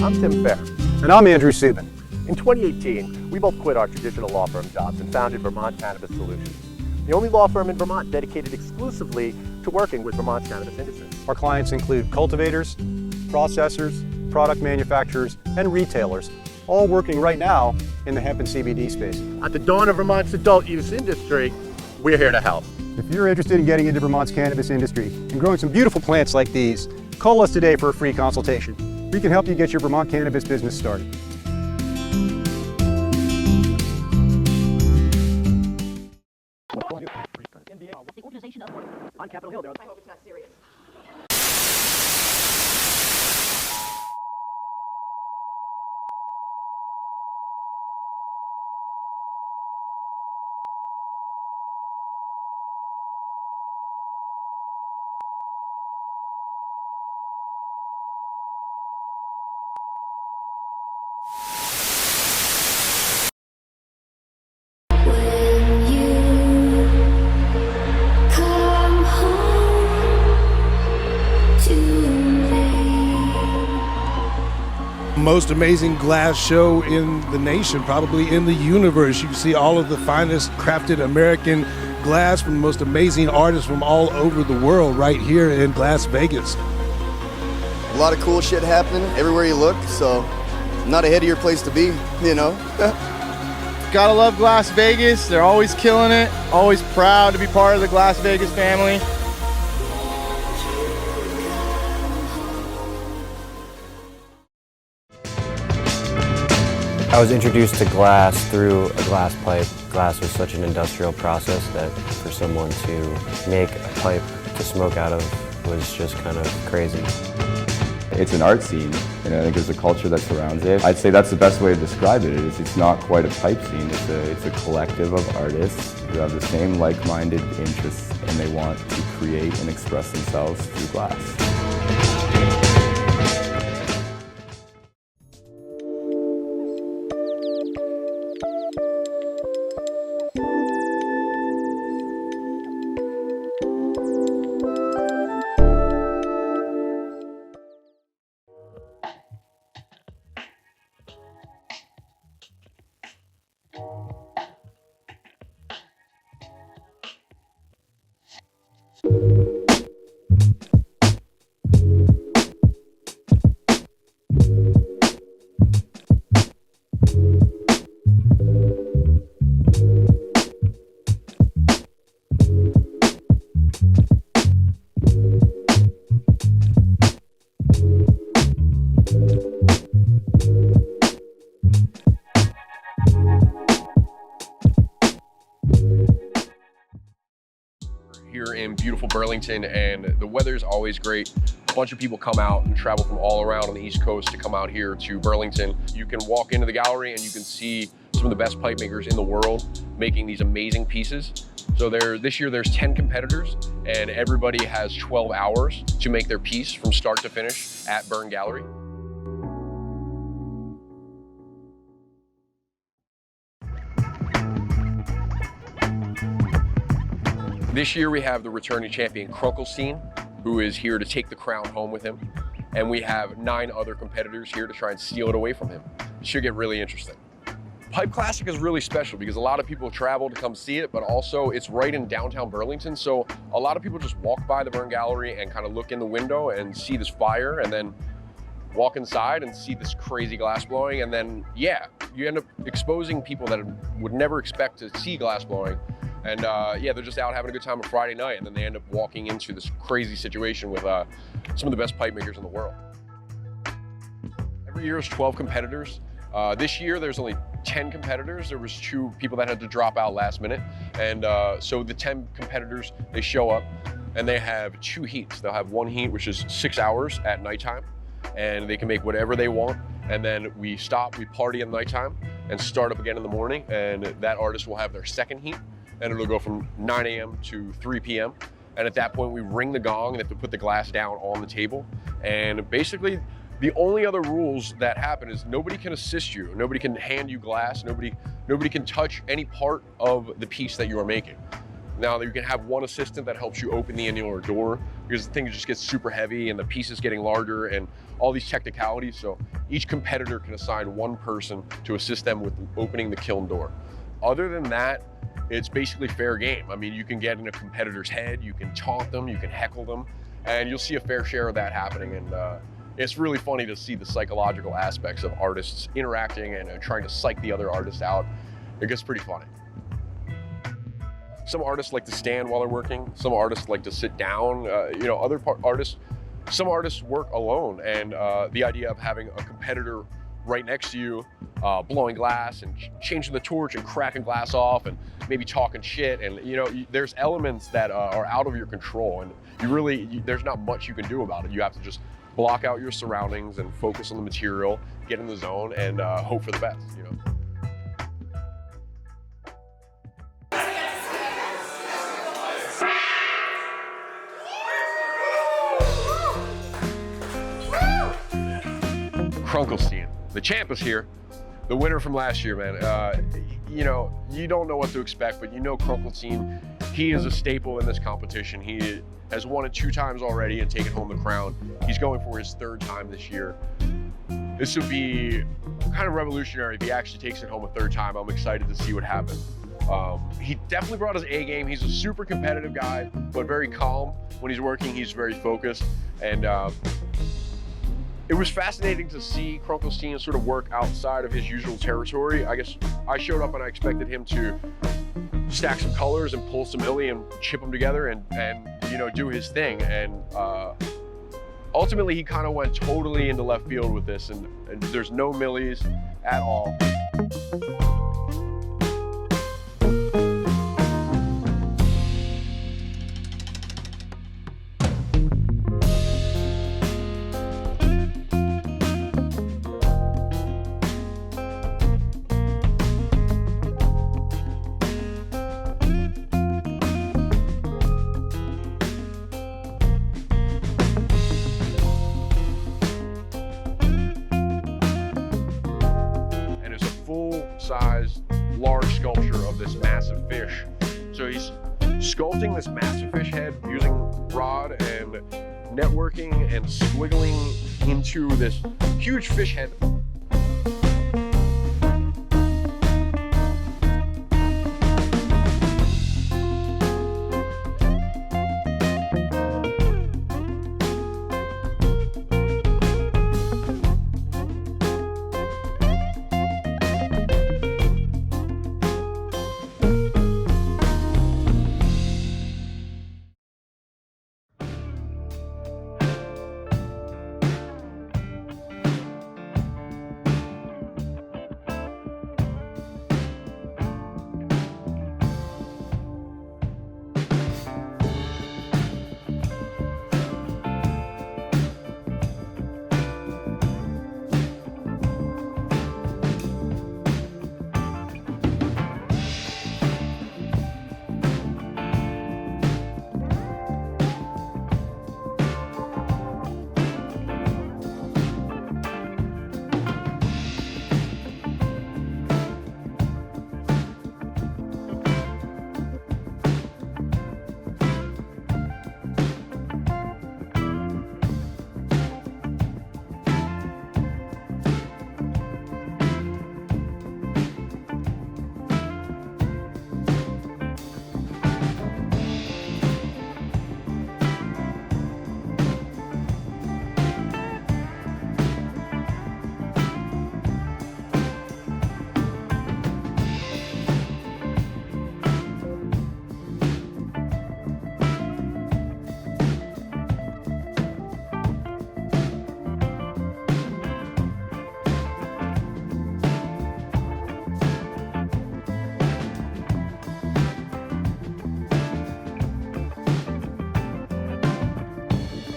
I'm Tim Fair. And I'm Andrew Seaman. In 2018, we both quit our traditional law firm jobs and founded Vermont Cannabis Solutions, the only law firm in Vermont dedicated exclusively to working with Vermont's cannabis industry. Our clients include cultivators, processors, product manufacturers, and retailers, all working right now in the hemp and CBD space. At the dawn of Vermont's adult use industry, we're here to help. If you're interested in getting into Vermont's cannabis industry and growing some beautiful plants like these, call us today for a free consultation. We can help you get your Vermont cannabis business started. On Capitol Hill, I hope it's not serious. Most amazing glass show in the nation, probably in the universe. You can see all of the finest crafted American glass from the most amazing artists from all over the world right here in Glass Vegas. A lot of cool shit happening everywhere you look, so not ahead of your place to be, you know. Gotta love Glass Vegas. They're always killing it, always proud to be part of the Glass Vegas family. I was introduced to glass through a glass pipe. Glass was such an industrial process that for someone to make a pipe to smoke out of was just kind of crazy. It's an art scene, and I think there's a culture that surrounds it. I'd say that's the best way to describe it. It's not quite a pipe scene. It's a collective of artists who have the same like-minded interests, and they want to create and express themselves through glass. Here in beautiful Burlington, and the weather's always great. A bunch of people come out and travel from all around on the East Coast to come out here to Burlington. You can walk into the gallery and you can see some of the best pipe makers in the world making these amazing pieces. So this year there's 10 competitors, and everybody has 12 hours to make their piece from start to finish at Burn Gallery. This year we have the returning champion Krunkelstein, who is here to take the crown home with him. And we have 9 other competitors here to try and steal it away from him. It should get really interesting. Pipe Classic is really special because a lot of people travel to come see it, but also it's right in downtown Burlington. So a lot of people just walk by the Burn Gallery and kind of look in the window and see this fire, and then walk inside and see this crazy glass blowing. And then, yeah, you end up exposing people that would never expect to see glass blowing. And yeah, they're just out having a good time on Friday night, and then they end up walking into this crazy situation with some of the best pipe makers in the world. Every year is 12 competitors. This year there's only 10 competitors. There was 2 people that had to drop out last minute. And so the 10 competitors, they show up and they have 2 heats. They'll have one heat, which is 6 hours at nighttime, and they can make whatever they want. And then we stop, we party at nighttime and start up again in the morning. And that artist will have their second heat, and it'll go from 9 a.m. to 3 p.m. And at that point, we ring the gong, and they have to put the glass down on the table. And basically, the only other rules that happen is nobody can assist you. Nobody can hand you glass. Nobody can touch any part of the piece that you are making. Now, you can have one assistant that helps you open the indoor door because the thing just gets super heavy and the piece is getting larger. And all these technicalities. So each competitor can assign one person to assist them with opening the kiln door. Other than that, it's basically fair game. I mean, you can get in a competitor's head, you can taunt them, you can heckle them, and you'll see a fair share of that happening. And it's really funny to see the psychological aspects of artists interacting and trying to psych the other artist out. It gets pretty funny. Some artists like to stand while they're working. Some artists like to sit down. Some artists work alone, and the idea of having a competitor right next to you, blowing glass and changing the torch and cracking glass off and maybe talking shit, and there's elements that are out of your control, and there's not much you can do about it. You have to just block out your surroundings and focus on the material, get in the zone, and hope for the best. Krunkelstein, the champ is here, the winner from last year, man. You don't know what to expect, but Krunkelstein, he is a staple in this competition. He has won it 2 times already and taken home the crown. He's going for his 3rd time this year. This would be kind of revolutionary if he actually takes it home a 3rd time. I'm excited to see what happens. He definitely brought his A game. He's a super competitive guy, but very calm. When he's working, he's very focused. And it was fascinating to see Krunkelstein sort of work outside of his usual territory. I guess I showed up and I expected him to stack some colors and pull some illy and chip them together and do his thing. And ultimately, he kind of went totally into left field with this, and there's no millies at all. Size, large sculpture of this massive fish. So he's sculpting this massive fish head using rod and networking and squiggling into this huge fish head.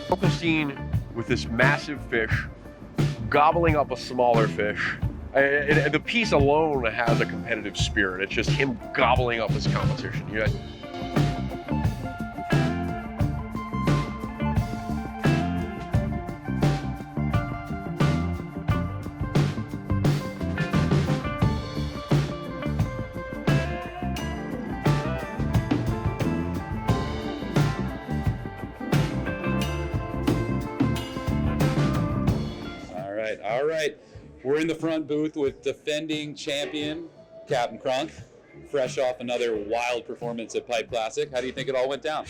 Krunkelstein with this massive fish gobbling up a smaller fish. The piece alone has a competitive spirit. It's just him gobbling up his competition. All right, we're in the front booth with defending champion Captain Crunk, fresh off another wild performance at Pipe Classic. How do you think it all went down?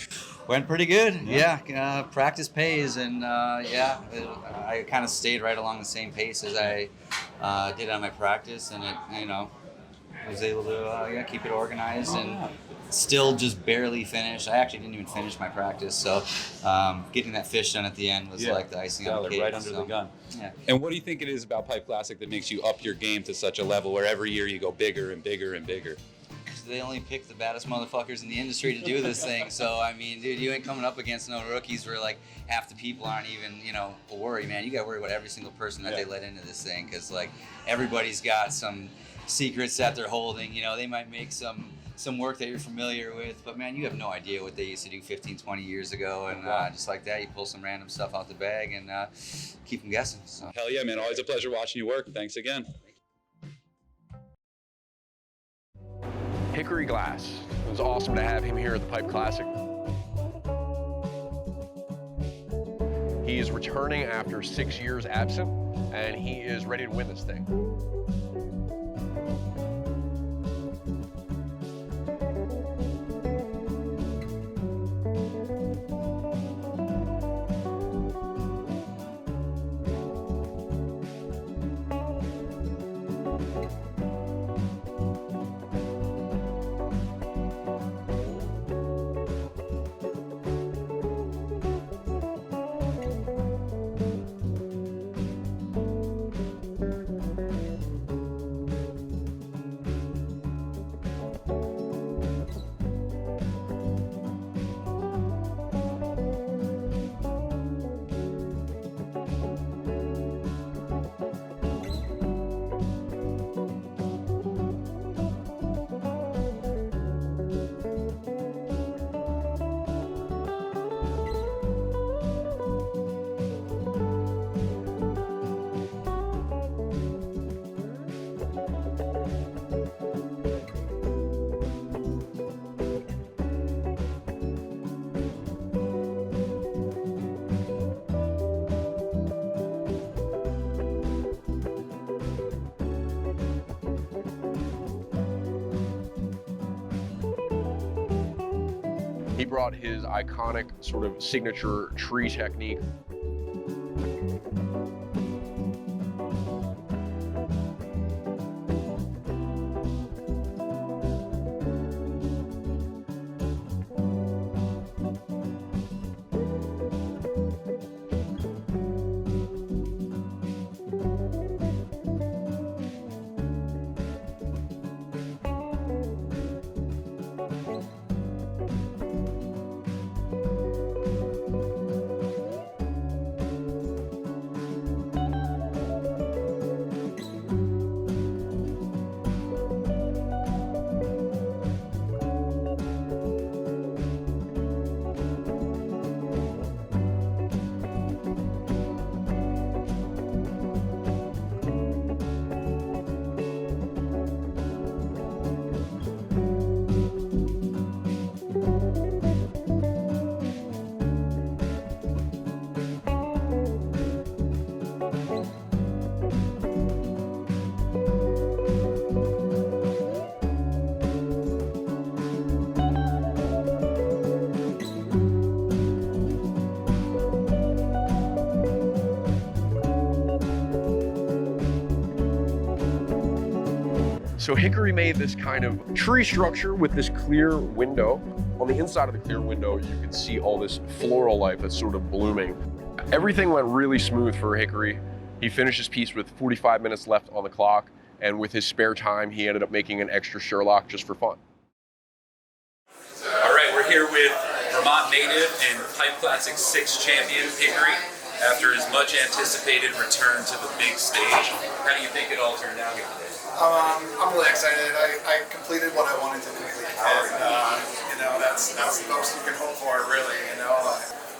Went pretty good. Yeah, practice pays, and I kind of stayed right along the same pace as I did on my practice, and was able to keep it organized and still just barely finish. I actually didn't even finish my practice, so getting that fish done at the end was like the icing on the cake. Right under the gun. Yeah. And what do you think it is about Pipe Classic that makes you up your game to such a level where every year you go bigger and bigger and bigger? They only pick the baddest motherfuckers in the industry to do this thing. So, I mean, dude, you ain't coming up against no rookies where, like, half the people aren't even, a worry, man. You got to worry about every single person that they let into this thing because, like, everybody's got some secrets that they're holding. They might make some work that you're familiar with, but, man, you have no idea what they used to do 15, 20 years ago. And just like that, you pull some random stuff out the bag and keep them guessing. So. Hell yeah, man. Always a pleasure watching you work. Thanks again. Hickory Glass. It was awesome to have him here at the Pipe Classic. He is returning after 6 years absent, and he is ready to win this thing. He brought his iconic sort of signature tree technique. So Hickory made this kind of tree structure with this clear window. On the inside of the clear window, you can see all this floral life that's sort of blooming. Everything went really smooth for Hickory. He finished his piece with 45 minutes left on the clock, and with his spare time, he ended up making an extra Sherlock just for fun. All right, we're here with Vermont native and Pipe Classic 6 champion Hickory after his much anticipated return to the big stage. How do you think it all turned out today? I'm really excited. I completed what I wanted to complete, and that's the most you can hope for, really.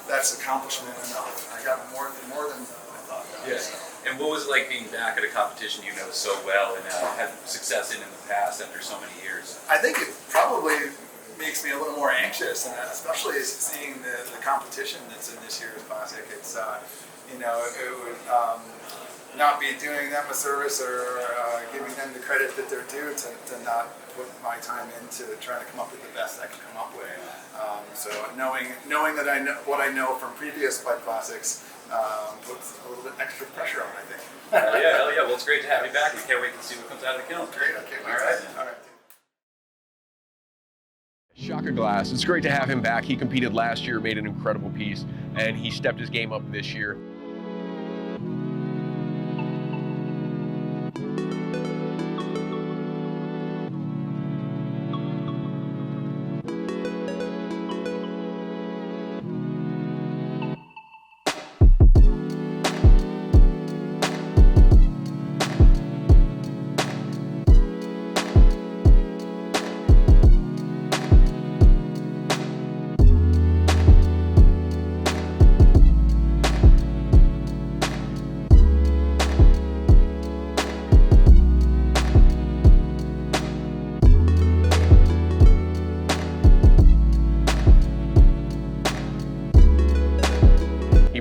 That's accomplishment enough. I got more than I thought. Yeah. And what was it like being back at a competition you know so well and had success in the past after so many years? I think it probably makes me a little more anxious, and especially seeing the competition that's in this year's classic. It's not be doing them a service or giving them the credit that they're due to not put my time into trying to come up with the best I can come up with. So knowing that I know what I know from previous Pipe Classics puts a little bit extra pressure on, I think. Hell yeah. Well, it's great to have you back. We can't wait to see what comes out of the kiln. Great, I can't wait. All right. Shaka Glass, it's great to have him back. He competed last year, made an incredible piece, and he stepped his game up this year.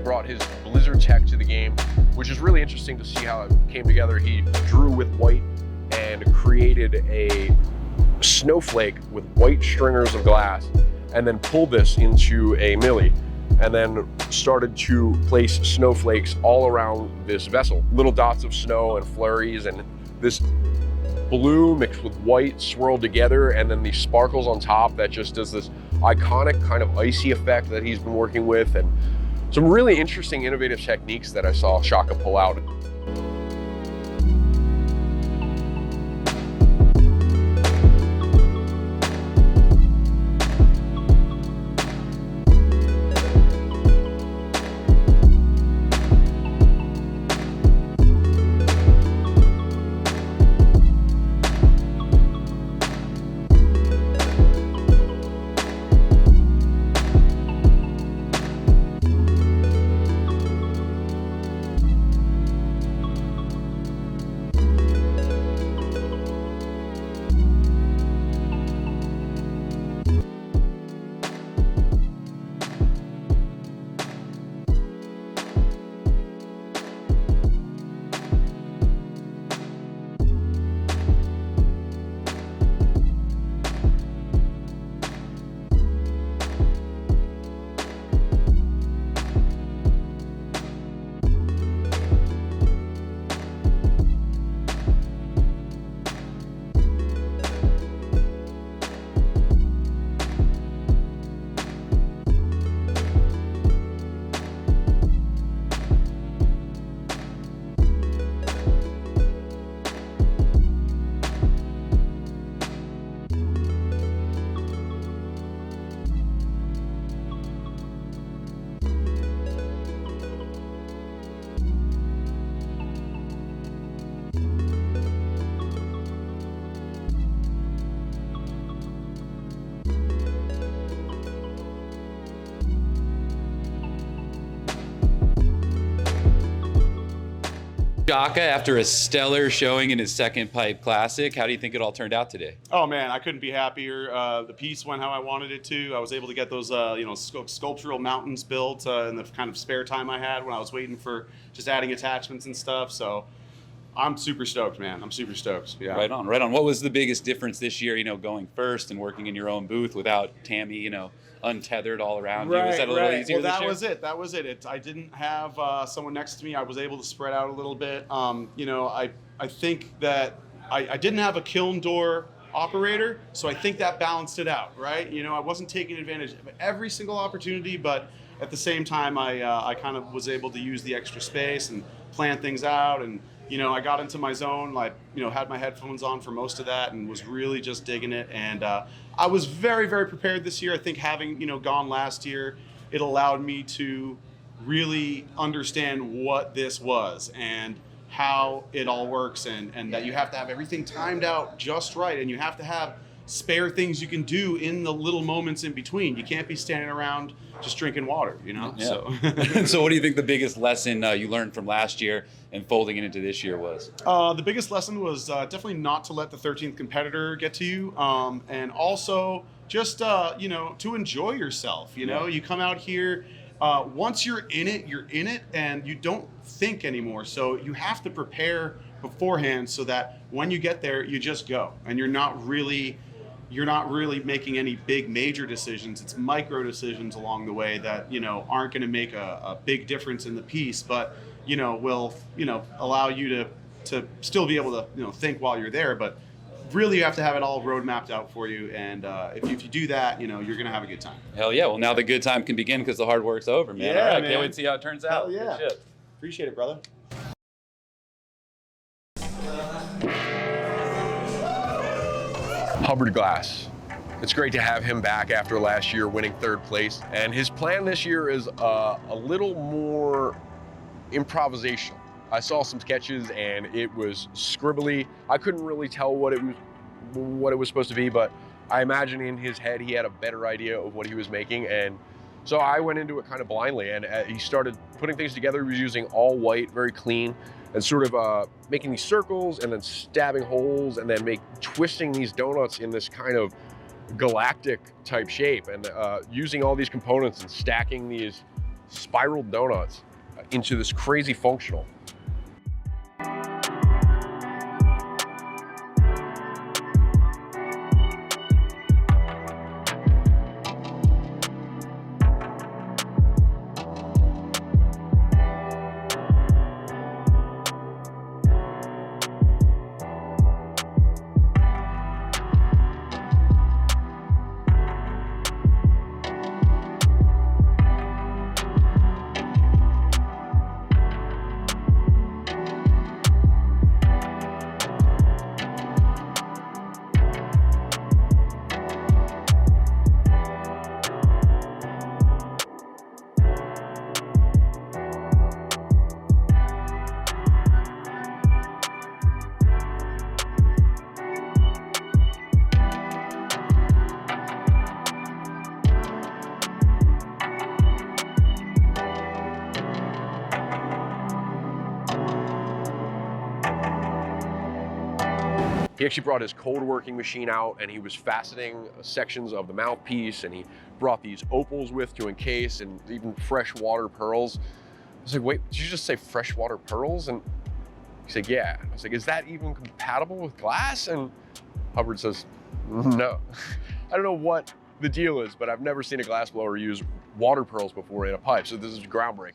Brought his Blizzard tech to the game, which is really interesting to see how it came together. He drew with white and created a snowflake with white stringers of glass, and then pulled this into a milli, and then started to place snowflakes all around this vessel. Little dots of snow and flurries, and this blue mixed with white swirled together, and then these sparkles on top that just does this iconic kind of icy effect that he's been working with, and some really interesting, innovative techniques that I saw Shaka pull out. Shaka, after a stellar showing in his second Pipe Classic, how do you think it all turned out today? Oh man, I couldn't be happier. The piece went how I wanted it to. I was able to get those, sculptural mountains built in the kind of spare time I had when I was waiting for just adding attachments and stuff. So I'm super stoked, man. I'm super stoked. Yeah. Right on, right on. What was the biggest difference this year, going first and working in your own booth without Tammy, untethered all around you? Was that a little easier well, this that year? was it. That was it. I didn't have someone next to me. I was able to spread out a little bit. I think that I didn't have a kiln door operator, so I think that balanced it out, right? I wasn't taking advantage of every single opportunity, but at the same time, I kind of was able to use the extra space and plan things out, and I got into my zone, had my headphones on for most of that and was really just digging it. And I was very, very prepared this year. I think having, gone last year, it allowed me to really understand what this was and how it all works, and that you have to have everything timed out just right, and you have to have spare things you can do in the little moments in between. You can't be standing around just drinking water, Yeah. So. So what do you think the biggest lesson you learned from last year and folding it into this year was? The biggest lesson was definitely not to let the 13th competitor get to you, and also just to enjoy yourself. You come out here once you're in it, and you don't think anymore. So you have to prepare beforehand so that when you get there, you just go, and you're not really making any big major decisions. It's micro decisions along the way that, aren't going to make a big difference in the piece, but, will, allow you to still be able to, think while you're there. But really you have to have it all road mapped out for you. And if you do that, you're going to have a good time. Hell yeah. Well, now the good time can begin because the hard work's over, man. Yeah, All right, man. can't wait to see how it turns out. Hell yeah. Good shit. Appreciate it, brother. Hubbard Glass. It's great to have him back after last year winning 3rd place. And his plan this year is a little more improvisational. I saw some sketches and it was scribbly. I couldn't really tell what it was supposed to be, but I imagine in his head he had a better idea of what he was making. And so I went into it kind of blindly, and he started putting things together. He was using all white, very clean, and sort of making these circles and then stabbing holes and then twisting these donuts in this kind of galactic type shape, and using all these components and stacking these spiral donuts into this crazy functional. He actually brought his cold working machine out, and he was faceting sections of the mouthpiece, and he brought these opals with to encase, and even freshwater pearls. I was like, wait, did you just say freshwater pearls? And he said, yeah. I was like, is that even compatible with glass? And Hubbard says, no. I don't know what the deal is, but I've never seen a glass blower use water pearls before in a pipe, so this is groundbreaking.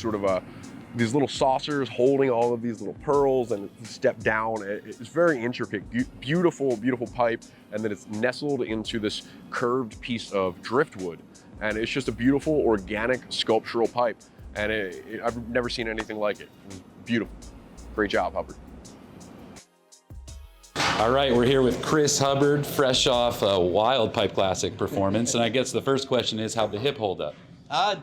sort of these little saucers holding all of these little pearls, and step down. It's very intricate, beautiful, beautiful pipe, and then it's nestled into this curved piece of driftwood. And it's just a beautiful, organic, sculptural pipe. And I've never seen anything like it. It was beautiful. Great job, Hubbard. All right, we're here with Chris Hubbard, fresh off a wild Pipe Classic performance. And I guess the first question is, how'd the hip hold up?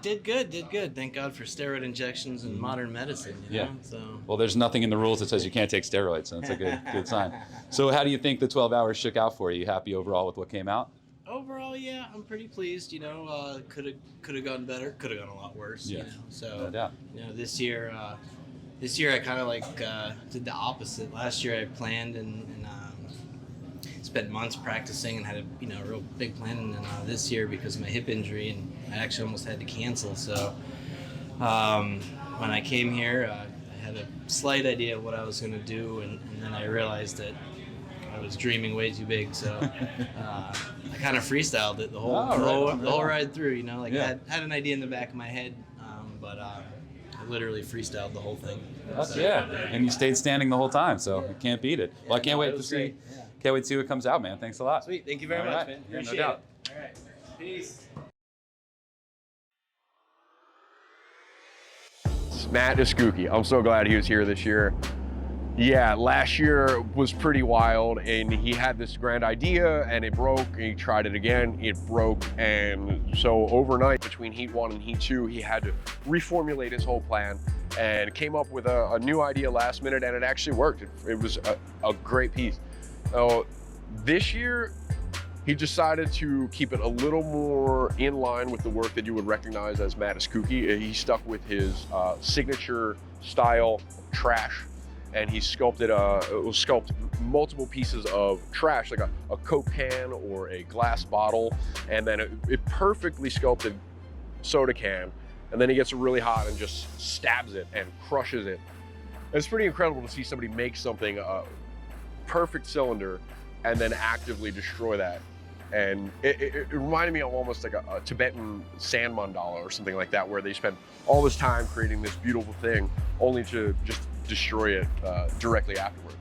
Did good. Thank God for steroid injections and modern medicine. You know? So. Well, there's nothing in the rules that says you can't take steroids, so that's a good sign. So how do you think the 12 hours shook out for you? You happy overall with what came out? Overall, yeah, I'm pretty pleased. You know, could have gone better. Could have gone a lot worse. Yeah. You know, so No doubt. you know, this year I kind of like did the opposite. Last year I planned and spent months practicing and had a real big plan. And then this year, because of my hip injury, and I actually almost had to cancel. So when I came here, I had a slight idea of what I was going to do, and then I realized that I was dreaming way too big. So I kind of freestyled it the whole ride through. You know, like I had an idea in the back of my head, but I literally freestyled the whole thing. So, And you stayed standing the whole time, so you can't beat it. Well, I can't wait to see. great. Can't wait to see what comes out, man. Thanks a lot. Sweet. Thank you very All much, right. man. Yeah, no Appreciate doubt. it. All right. Peace. Matt Eskuki. I'm so glad he was here this year. Yeah, last year was pretty wild, and he had this grand idea and it broke, and he tried it again, it broke, and so overnight between Heat 1 and Heat 2, he had to reformulate his whole plan and came up with a new idea last minute, and it actually worked. It was a great piece. So this year, he decided to keep it a little more in line with the work that you would recognize as Matt Eskuki. He stuck with his signature style trash, and he sculpted multiple pieces of trash, like a Coke can or a glass bottle, and then it perfectly sculpted soda can, and then he gets really hot and just stabs it and crushes it. It's pretty incredible to see somebody make something perfect cylinder and then actively destroy that. And it reminded me of almost like a Tibetan sand mandala or something like that, where they spend all this time creating this beautiful thing only to just destroy it directly afterward.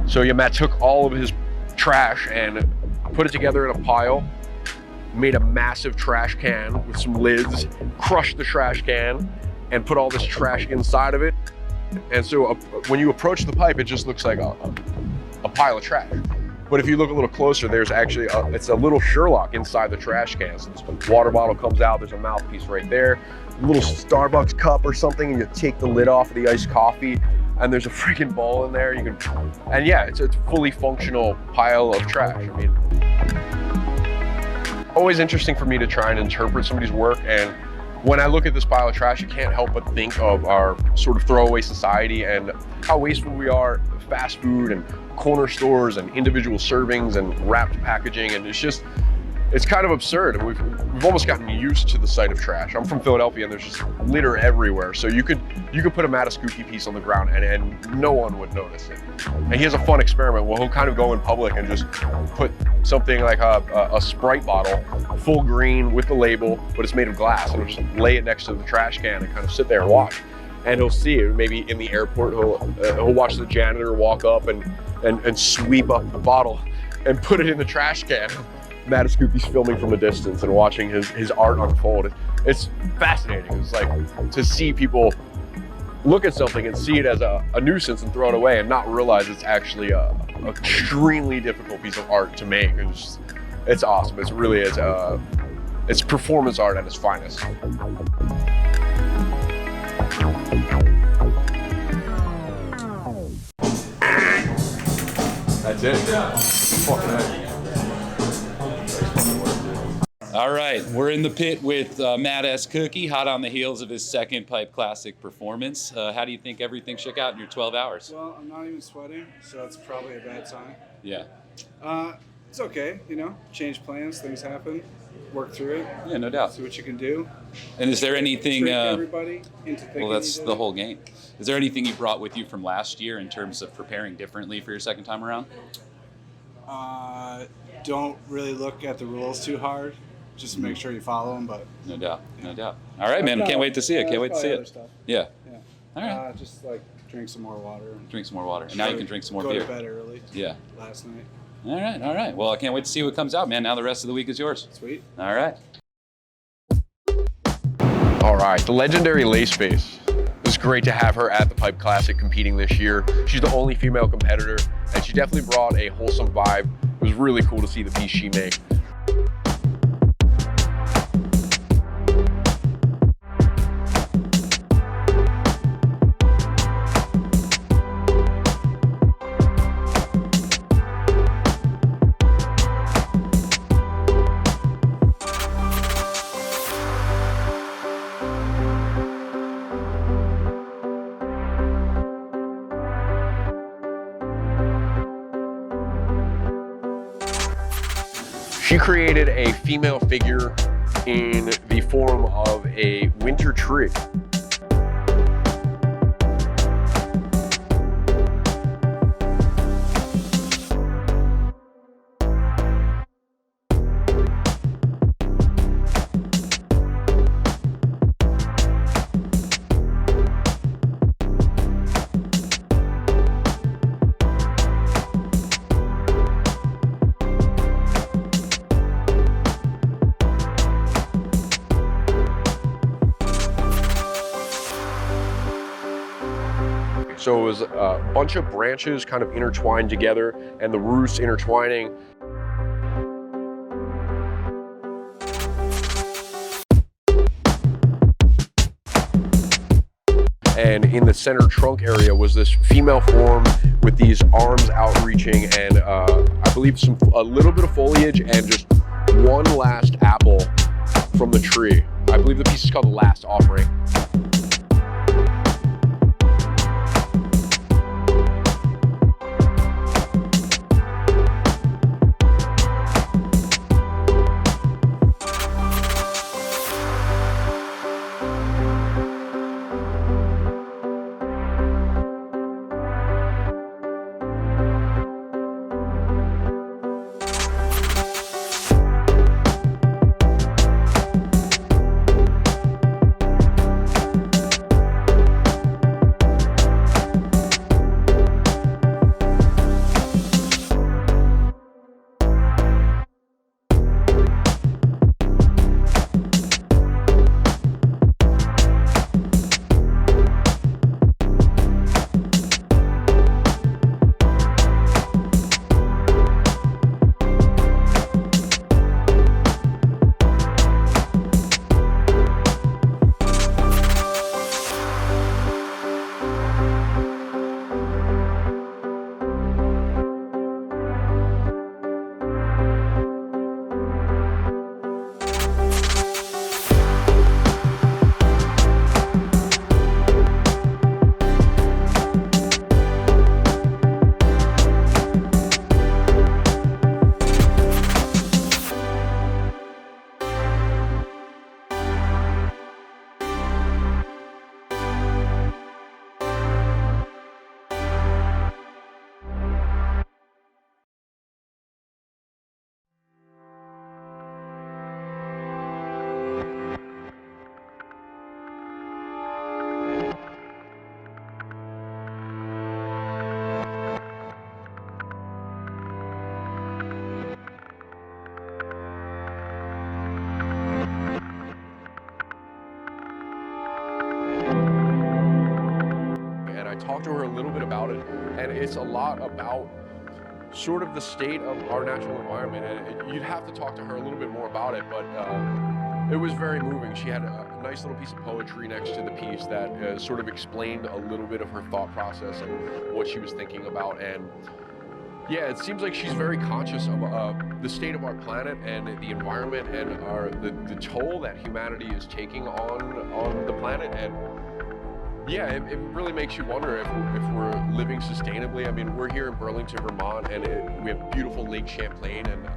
So yeah, Matt took all of his trash and put it together in a pile, made a massive trash can with some lids, crushed the trash can, and put all this trash inside of it. And so when you approach the pipe, it just looks like a pile of trash. But if you look a little closer, there's actually it's a little Sherlock inside the trash can. So this water bottle comes out, there's a mouthpiece right there, a little Starbucks cup or something, and you take the lid off of the iced coffee, and there's a freaking bowl in there. And yeah, it's a fully functional pile of trash. I mean, always interesting for me to try and interpret somebody's work. And when I look at this pile of trash, I can't help but think of our sort of throwaway society and how wasteful we are, fast food and corner stores and individual servings and wrapped packaging. And it's kind of absurd. And we've almost gotten used to the sight of trash. I'm from Philadelphia and there's just litter everywhere. So you could put a Mataskookie piece on the ground and no one would notice it. And he has a fun experiment where he'll kind of go in public and just put something like a Sprite bottle, full green with the label, but it's made of glass, and he'll just lay it next to the trash can and kind of sit there and watch. And he'll see it, maybe in the airport, he'll watch the janitor walk up and sweep up the bottle and put it in the trash can. Mataskookie's filming from a distance and watching his art unfold. It's fascinating. It's like to see people look at something and see it as a nuisance and throw it away and not realize it's actually a extremely difficult piece of art to make. It's awesome. It really is. It's performance art at its finest. That's it. Fucking all right, we're in the pit with Matt S. Cookie, hot on the heels of his second Pipe Classic performance. How do you think everything shook out in your 12 hours? Well, I'm not even sweating, so it's probably a bad sign. Yeah. It's okay, change plans, things happen, work through it. Yeah, no doubt. See what you can do. And is there anything... Trick everybody into thinking well, that's the whole game. Is there anything you brought with you from last year in terms of preparing differently for your second time around? Don't really look at the rules too hard. Just make sure you follow them, but... No doubt, no doubt. All right, man, can't wait to see it. Can't wait to see it. Stuff. Yeah. All right. Just drink some more water. Drink some more water. And now you can drink some more beer. Go to bed early. Yeah. Last night. All right. Well, I can't wait to see what comes out, man. Now the rest of the week is yours. Sweet. All right. All right, the legendary Laceface. It's great to have her at the Pipe Classic competing this year. She's the only female competitor, and she definitely brought a wholesome vibe. It was really cool to see the piece she made. She created a female figure in the form of a winter tree. So it was a bunch of branches kind of intertwined together and the roots intertwining. And in the center trunk area was this female form with these arms outreaching and I believe a little bit of foliage and just one last apple from the tree. I believe the piece is called The Last Offering. and it's a lot about sort of the state of our natural environment. And you'd have to talk to her a little bit more about it, but it was very moving. She had a nice little piece of poetry next to the piece that sort of explained a little bit of her thought process and what she was thinking about. And yeah, it seems like she's very conscious of the state of our planet and the environment and the toll that humanity is taking on the planet. And yeah, it really makes you wonder if we're living sustainably. I mean, we're here in Burlington, Vermont, and we have beautiful Lake Champlain. And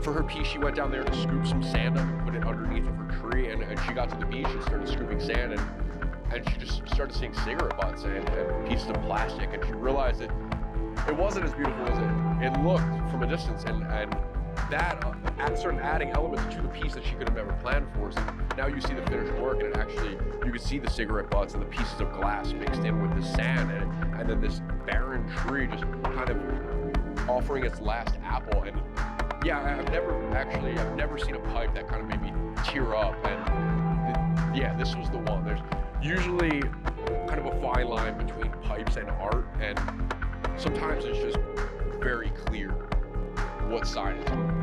for her piece, she went down there to scoop some sand up and put it underneath of her tree. And she got to the beach and started scooping sand, and she just started seeing cigarette butts and pieces of plastic. And she realized that it wasn't as beautiful as it looked from a distance. And that started adding elements to the piece that she could have never planned for. So now you see the finished work, and you can see the cigarette butts and the pieces of glass mixed in with the sand, and then this barren tree just kind of offering its last apple. And yeah, I've never seen a pipe that kind of made me tear up. And yeah, this was the one. There's usually kind of a fine line between pipes and art, and sometimes it's just very clear what side it's on.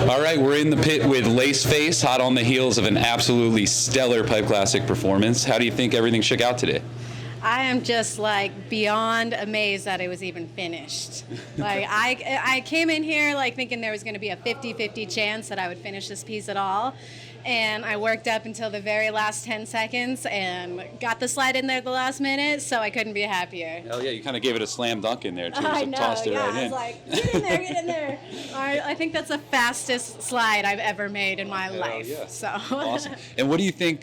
All right, we're in the pit with Laceface, hot on the heels of an absolutely stellar Pipe Classic performance. How do you think everything shook out today? I am just like beyond amazed that it was even finished. Like I came in here like thinking there was going to be a 50-50 chance that I would finish this piece at all. And I worked up until the very last 10 seconds and got the slide in there at the last minute, so I couldn't be happier. Hell yeah, you kind of gave it a slam dunk in there too. I So know, tossed it yeah, right I in. was like, get in there, get in there. I think that's the fastest slide I've ever made in my life. Yeah. So. Awesome. And what do you think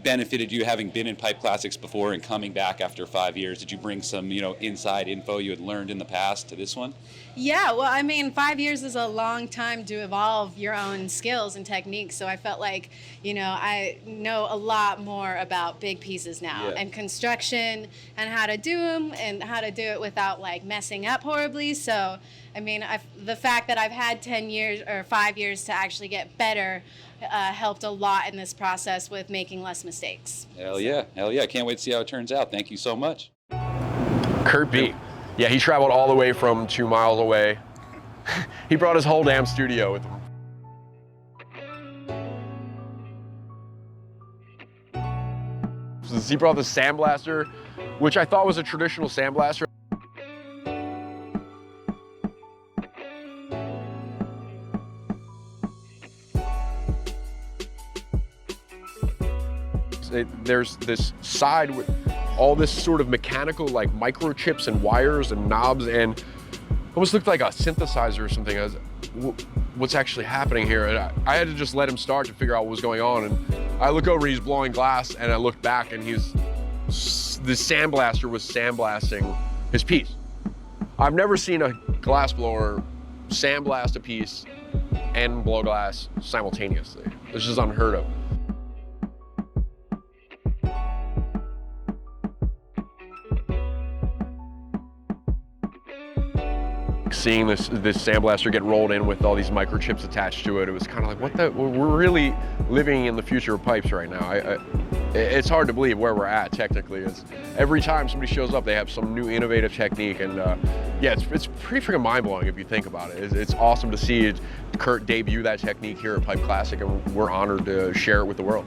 benefited you having been in Pipe Classics before and coming back after 5 years? Did you bring some, inside info you had learned in the past to this one? Yeah, well, I mean, 5 years is a long time to evolve your own skills and techniques. So I felt like, I know a lot more about big pieces now and construction and how to do them and how to do it without like messing up horribly. So, I mean, the fact that I've had 10 years or 5 years to actually get better helped a lot in this process with making less mistakes. Hell yeah. Can't wait to see how it turns out. Thank you so much. Kurt B. Yeah, he traveled all the way from 2 miles away. He brought his whole damn studio with him. He brought the sandblaster, which I thought was a traditional sandblaster. There's this side with all this sort of mechanical like microchips and wires and knobs, and almost looked like a synthesizer or something. I was, what's actually happening here? And I had to just let him start to figure out what was going on. And I look over, he's blowing glass, and I look back, and the sandblaster was sandblasting his piece. I've never seen a glass blower sandblast a piece and blow glass simultaneously. This is unheard of. Seeing this sandblaster get rolled in with all these microchips attached to it, it was kind of like, we're really living in the future of pipes right now. It's hard to believe where we're at technically. Every time somebody shows up, they have some new innovative technique, and yeah, it's pretty freaking mind-blowing if you think about it. It's awesome to see Kurt debut that technique here at Pipe Classic, and we're honored to share it with the world.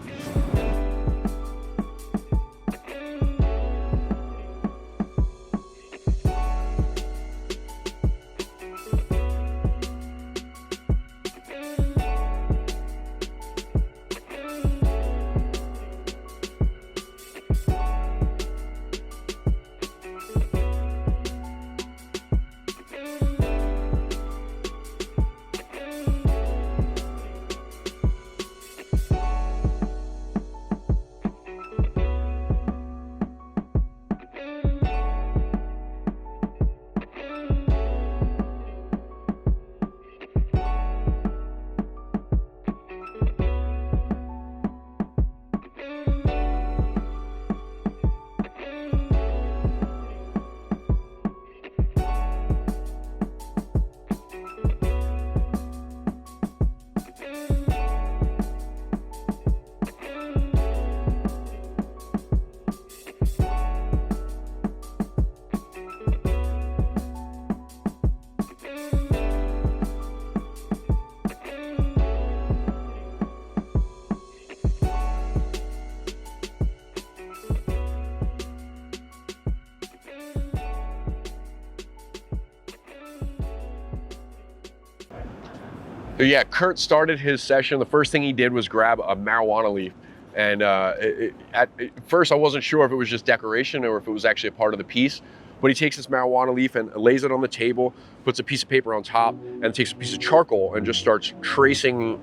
Yeah, Kurt started his session. The first thing he did was grab a marijuana leaf. And at first I wasn't sure if it was just decoration or if it was actually a part of the piece. But he takes this marijuana leaf and lays it on the table, puts a piece of paper on top, and takes a piece of charcoal and just starts tracing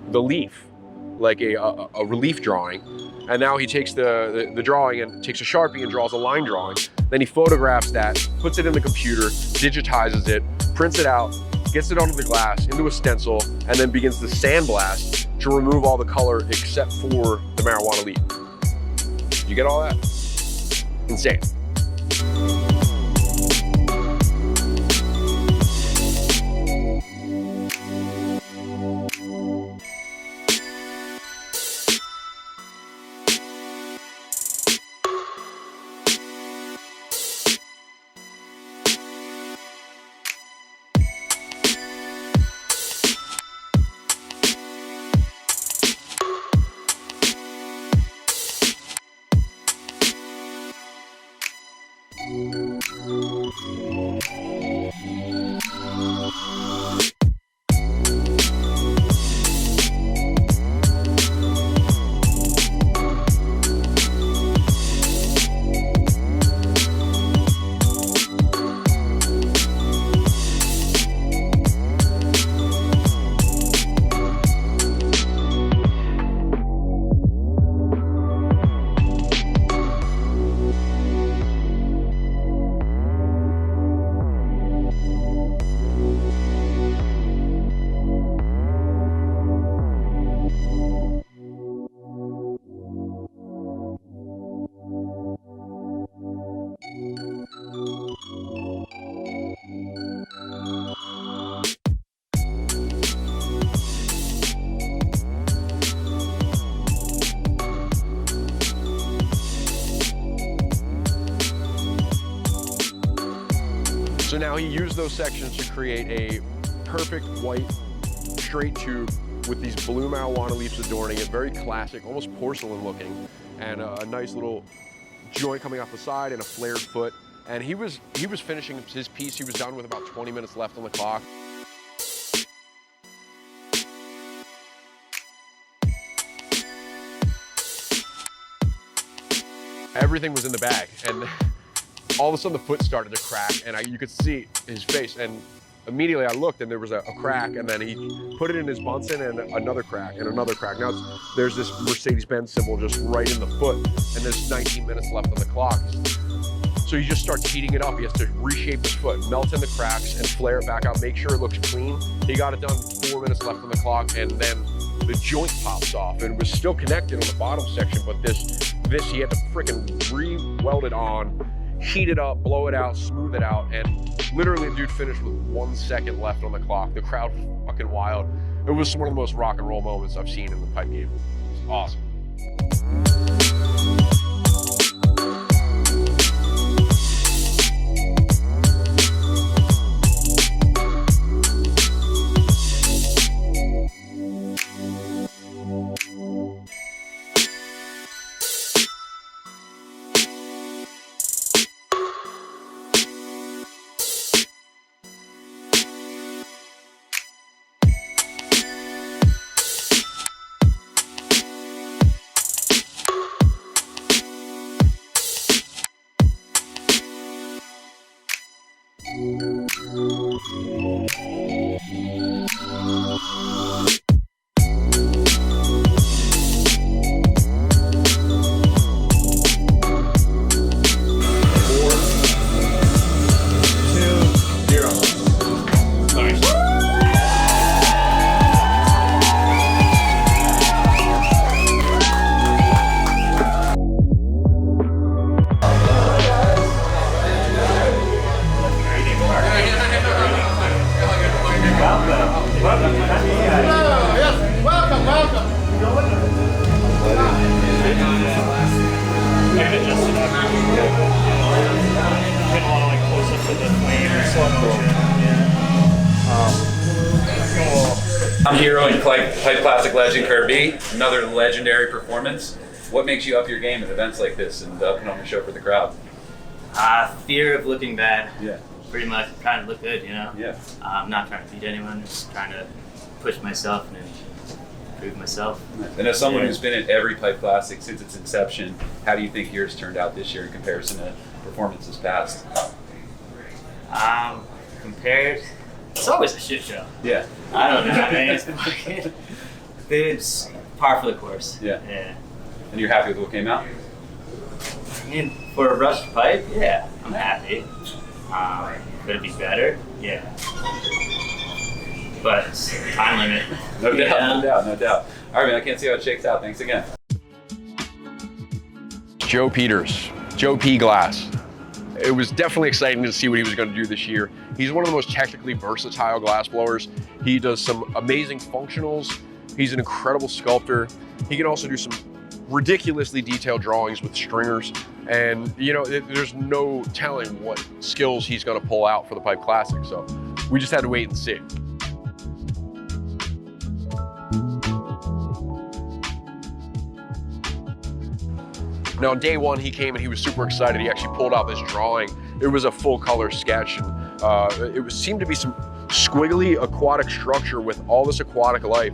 the leaf like a relief drawing. And now he takes the drawing and takes a Sharpie and draws a line drawing. Then he photographs that, puts it in the computer, digitizes it, prints it out, gets it onto the glass, into a stencil, and then begins to sandblast to remove all the color except for the marijuana leaf. You get all that? Insane. So now he used those sections to create a perfect white straight tube with these blue marijuana leaves adorning it, very classic, almost porcelain looking, and a nice little joint coming off the side and a flared foot. And he was finishing his piece. He was done with about 20 minutes left on the clock. Everything was in the bag, and all of a sudden the foot started to crack, and you could see his face, and immediately I looked and there was a crack, and then he put it in his Bunsen and another crack and another crack. Now there's this Mercedes-Benz symbol just right in the foot, and there's 19 minutes left on the clock. So he just starts heating it up. He has to reshape his foot, melt in the cracks and flare it back out, make sure it looks clean. He got it done, 4 minutes left on the clock, and then the joint pops off. It was still connected on the bottom section, but this he had to freaking re-weld it on, heat it up, blow it out, smooth it out, and literally the dude finished with 1 second left on the clock. The crowd was fucking wild. It was one of the most rock and roll moments I've seen in the pipe game. It was awesome. I'm hero and Pipe Classic legend Kirby. Another legendary performance. What makes you up your game at events like this and putting on a show for the crowd? Fear of looking bad. Yeah. Pretty much trying to look good, you know? Yeah. I'm not trying to beat anyone, just trying to push myself and improve myself. And as someone who's been at every Pipe Classic since its inception, how do you think yours turned out this year in comparison to performances past? Compared, it's always a shit show. Yeah. I don't know. I mean, it's par for the course. Yeah. Yeah. And you're happy with what came out? I mean, for a rushed pipe, yeah, I'm happy. Could it be better? Yeah. But it's a time limit. No doubt. All right, man, I can't see how it shakes out. Thanks again. Joe Peters, Joe P. Glass. It was definitely exciting to see what he was going to do this year. He's one of the most technically versatile glass blowers. He does some amazing functionals. He's an incredible sculptor. He can also do some ridiculously detailed drawings with stringers. And you know, there's no telling what skills he's going to pull out for the Pipe Classic. So we just had to wait and see. Now on day one, he came and he was super excited. He actually pulled out this drawing. It was a full color sketch, and it seemed to be some squiggly aquatic structure with all this aquatic life.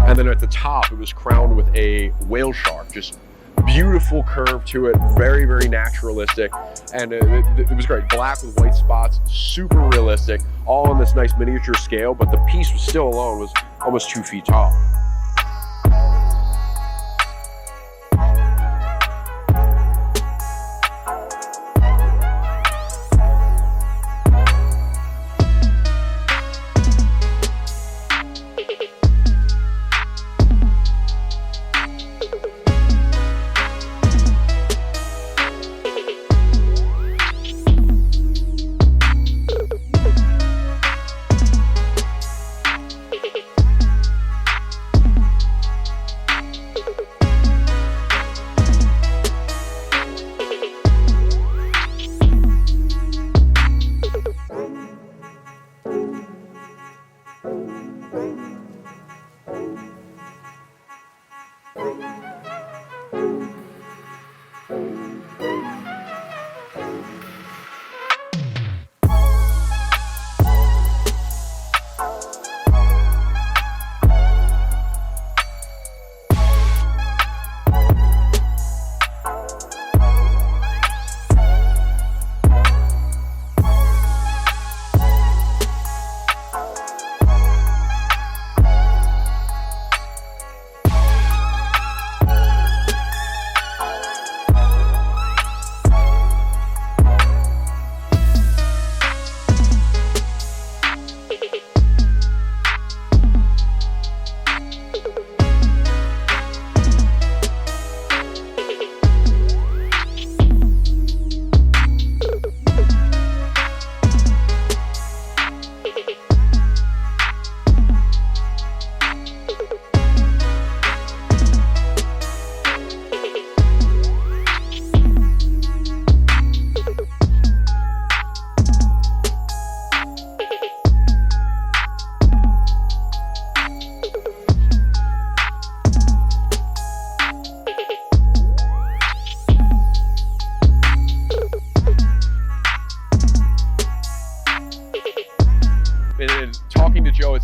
And then at the top, it was crowned with a whale shark, just beautiful curve to it, very, very naturalistic. And it was great, black with white spots, super realistic, all on this nice miniature scale, but the piece was still alone was almost 2 feet tall.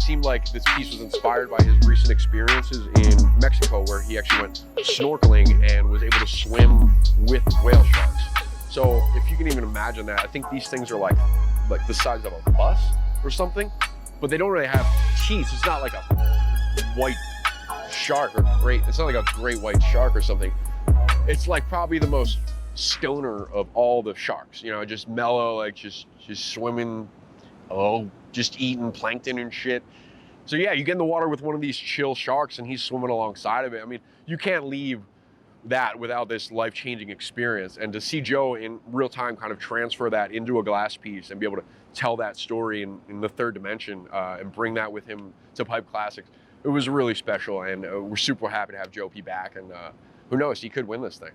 seemed like this piece was inspired by his recent experiences in Mexico, where he actually went snorkeling and was able to swim with whale sharks. So if you can even imagine that, I think these things are like the size of a bus or something, but they don't really have teeth. It's not like a white shark it's not like a great white shark or something. It's like probably the most stoner of all the sharks, you know, just mellow, like just swimming, just eating plankton and shit. So yeah, you get in the water with one of these chill sharks and he's swimming alongside of it. I mean, you can't leave that without this life-changing experience. And to see Joe in real time kind of transfer that into a glass piece and be able to tell that story in the third dimension and bring that with him to Pipe Classics, it was really special. And we're super happy to have Joe P back. And who knows, he could win this thing.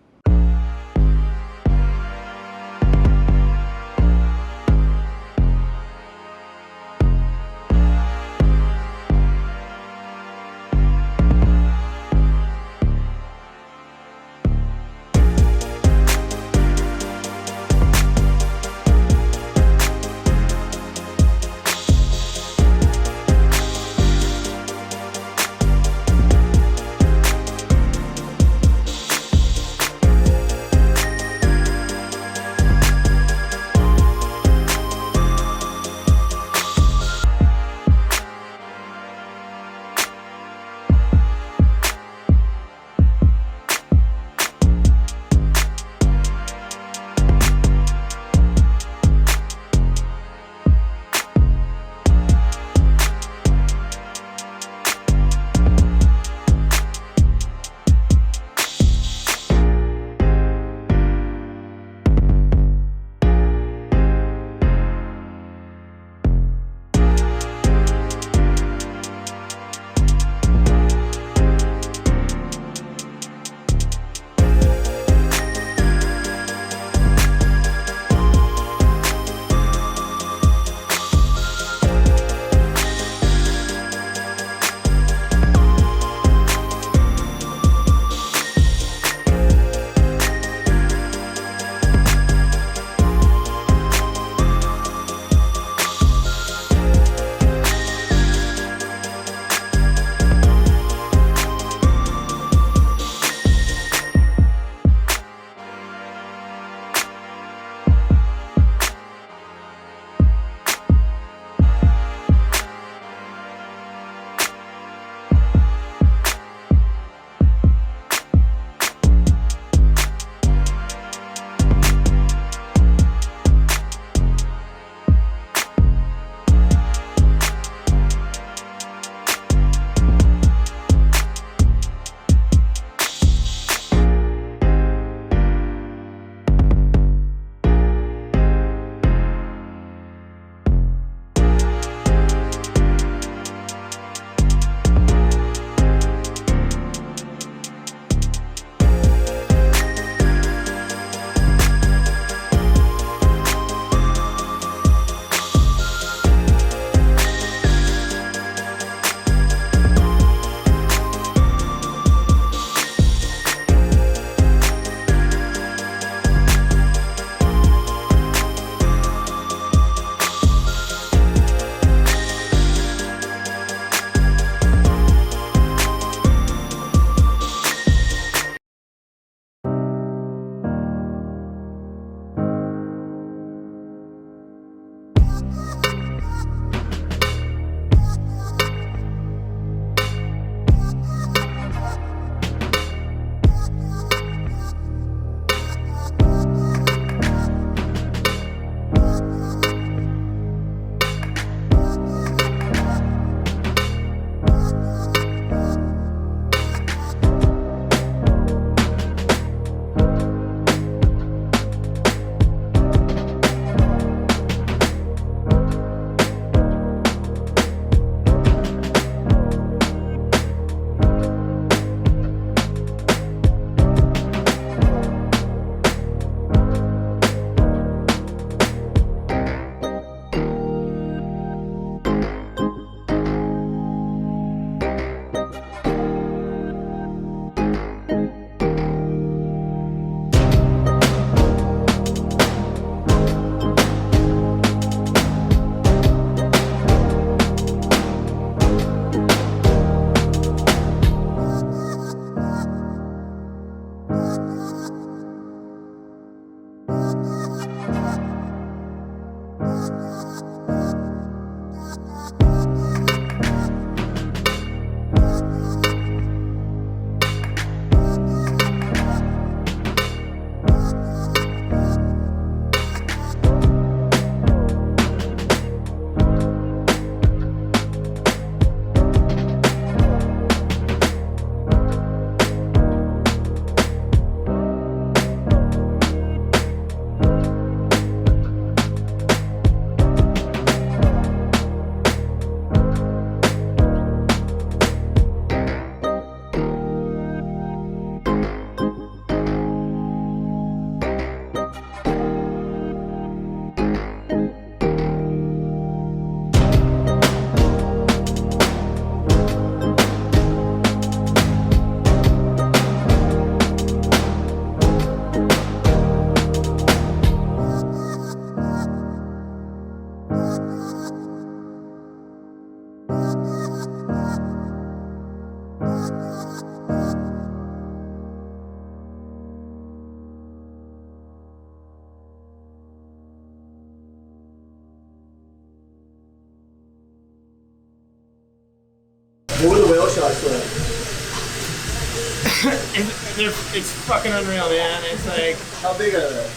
It's fucking unreal, man. It's like, How big are they?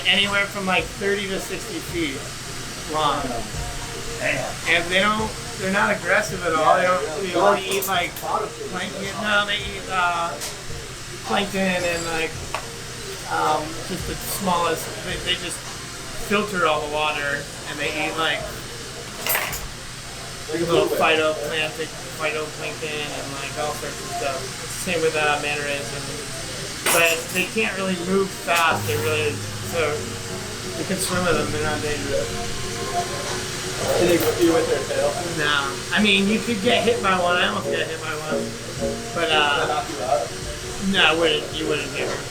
Anywhere from like 30 to 60 feet long. And they're not aggressive at all. They only eat like plankton. No, they eat plankton and like just the smallest. They just filter all the water and they eat like little phytoplankton and like all sorts of stuff. It's the same with manta rays, but they can't really move fast. So you can swim with them. They're not dangerous. Can they whip you with their tail? No, I mean you could get hit by one. I almost got hit by one, but no, you wouldn't get hurt.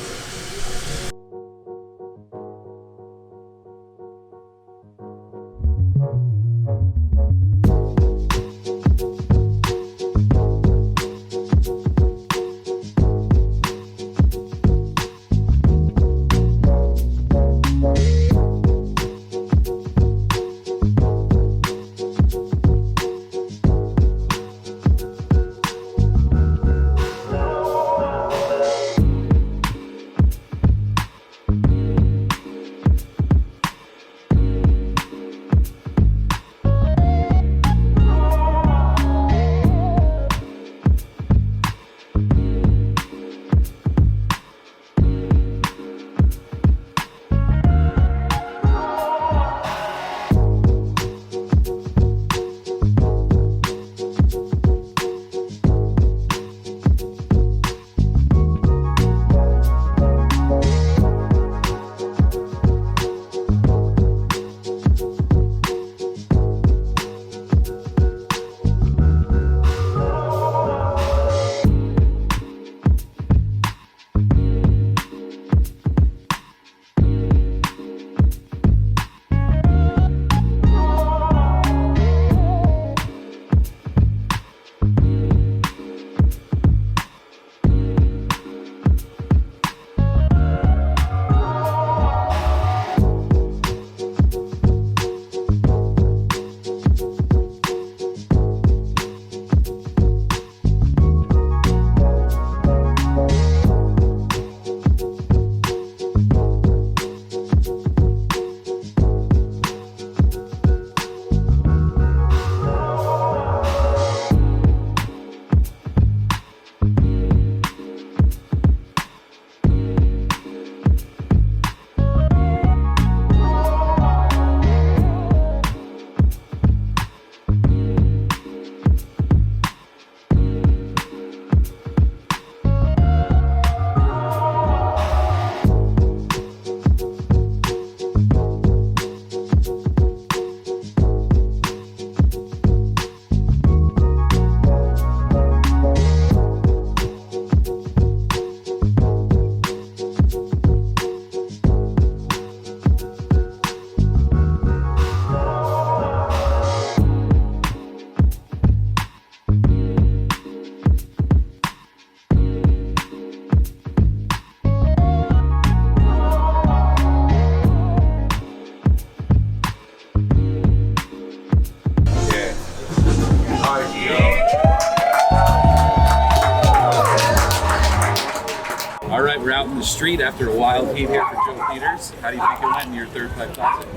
out in the street after a wild heat here for Joe Peters. How do you think it went in your third Pipe Classic?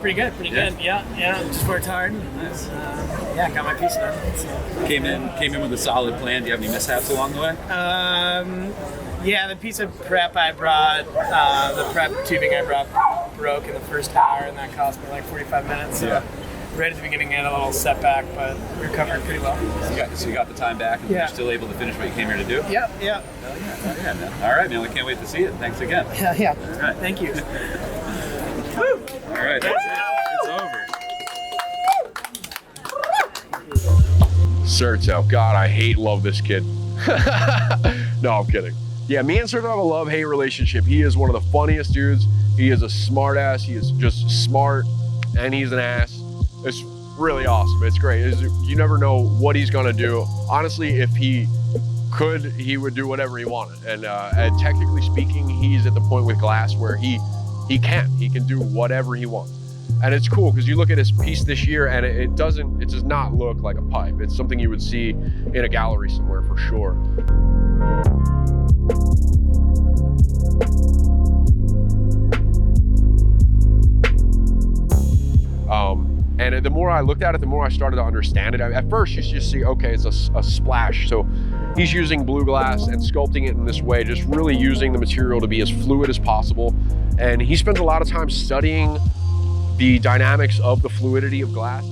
Pretty good. Yeah. Just worked hard. Got my piece done. So. Came in with a solid plan. Do you have any mishaps along the way? The piece of prep I brought, the prep tubing I brought broke in the first hour, and that cost me like 45 minutes. So right at the beginning, I had a little setback, but recovered pretty well. So you got the time back, and you're still able to finish what you came here to do? Yeah. Hell yeah, man. All right, man. We can't wait to see it. Thanks again. Yeah. All right. Thank you. Woo! All right, that's it. It's over. Sergio, God, I love this kid. No, I'm kidding. Yeah, me and Sergio have a love-hate relationship. He is one of the funniest dudes. He is a smart ass. He is just smart, and he's an ass. It's really awesome. It's great. You never know what he's gonna do. Honestly, if he could, he would do whatever he wanted. And technically speaking, he's at the point with Glass where he can do whatever he wants. And it's cool because you look at his piece this year and it does not look like a pipe. It's something you would see in a gallery somewhere for sure. And the more I looked at it, the more I started to understand it. At first, you just see, okay, it's a splash. So he's using blue glass and sculpting it in this way, just really using the material to be as fluid as possible. And he spends a lot of time studying the dynamics of the fluidity of glass.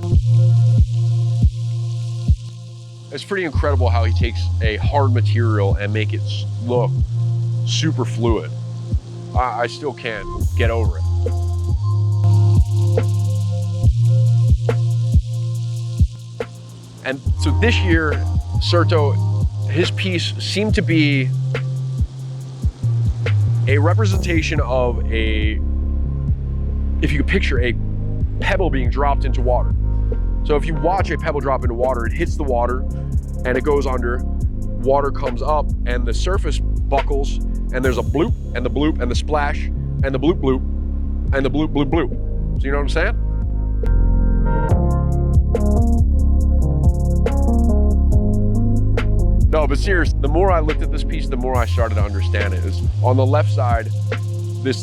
It's pretty incredible how he takes a hard material and make it look super fluid. I still can't get over it. And so this year, Certo, his piece seemed to be a representation of if you could picture a pebble being dropped into water. So if you watch a pebble drop into water, it hits the water and it goes under, water comes up and the surface buckles and there's a bloop and the bloop and the splash and the bloop bloop and the bloop bloop bloop. So you know what I'm saying? No, but seriously, the more I looked at this piece, the more I started to understand it. Is on the left side,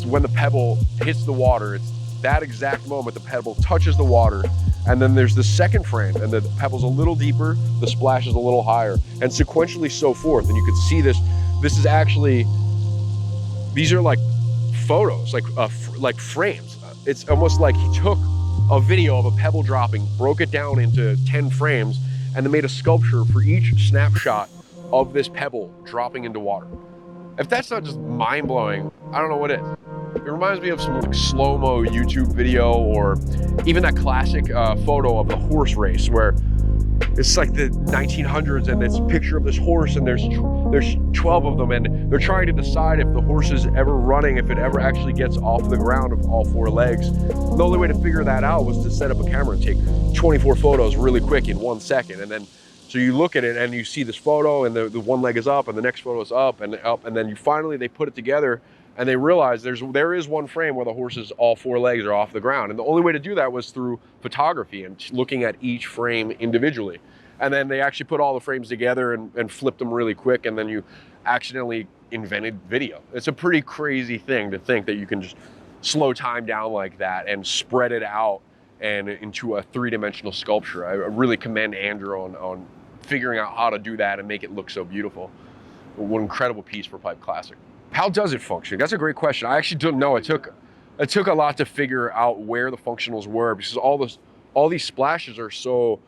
when the pebble hits the water, it's that exact moment the pebble touches the water, and then there's the second frame, and the pebble's a little deeper, the splash is a little higher, and sequentially so forth. And you could see this. This is actually, these are like photos, like frames. It's almost like he took a video of a pebble dropping, broke it down into 10 frames, and then made a sculpture for each snapshot of this pebble dropping into water. If that's not just mind-blowing, I don't know what is. It reminds me of some like slow-mo YouTube video, or even that classic photo of the horse race where it's like the 1900s and it's a picture of this horse and there's 12 of them and they're trying to decide if the horse is ever running, if it ever actually gets off the ground of all four legs. The only way to figure that out was to set up a camera and take 24 photos really quick in 1 second. And then, so you look at it and you see this photo and the one leg is up and the next photo is up, and then they put it together and they realize there is one frame where the horse's all four legs are off the ground. And the only way to do that was through photography and looking at each frame individually. And then they actually put all the frames together and flipped them really quick, and then you accidentally invented video. It's a pretty crazy thing to think that you can just slow time down like that and spread it out and into a three-dimensional sculpture. I really commend Andrew on figuring out how to do that and make it look so beautiful. What an incredible piece for Pipe Classic. How does it function? That's a great question. I actually don't know. It took a lot to figure out where the functionals were, because all these splashes are so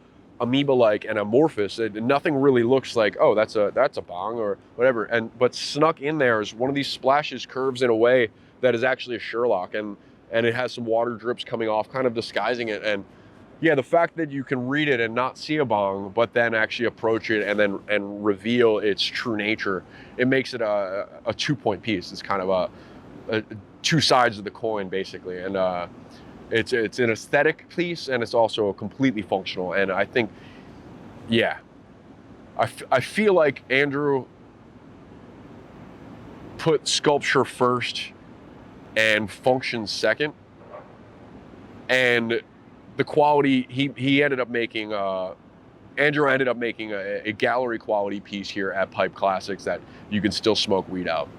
amoeba-like and amorphous, and nothing really looks like, oh, that's a bong or whatever. But snuck in there is one of these splashes curves in a way that is actually a Sherlock, and it has some water drips coming off, kind of disguising it. And yeah, the fact that you can read it and not see a bong, but then actually approach it and reveal its true nature, it makes it a 2-point piece. It's kind of a two sides of the coin, basically. And it's an aesthetic piece, and it's also completely functional. And I think, yeah, I feel like Andrew put sculpture first and function second. And the quality, he ended up making, Andrew ended up making a gallery quality piece here at Pipe Classics that you can still smoke weed out.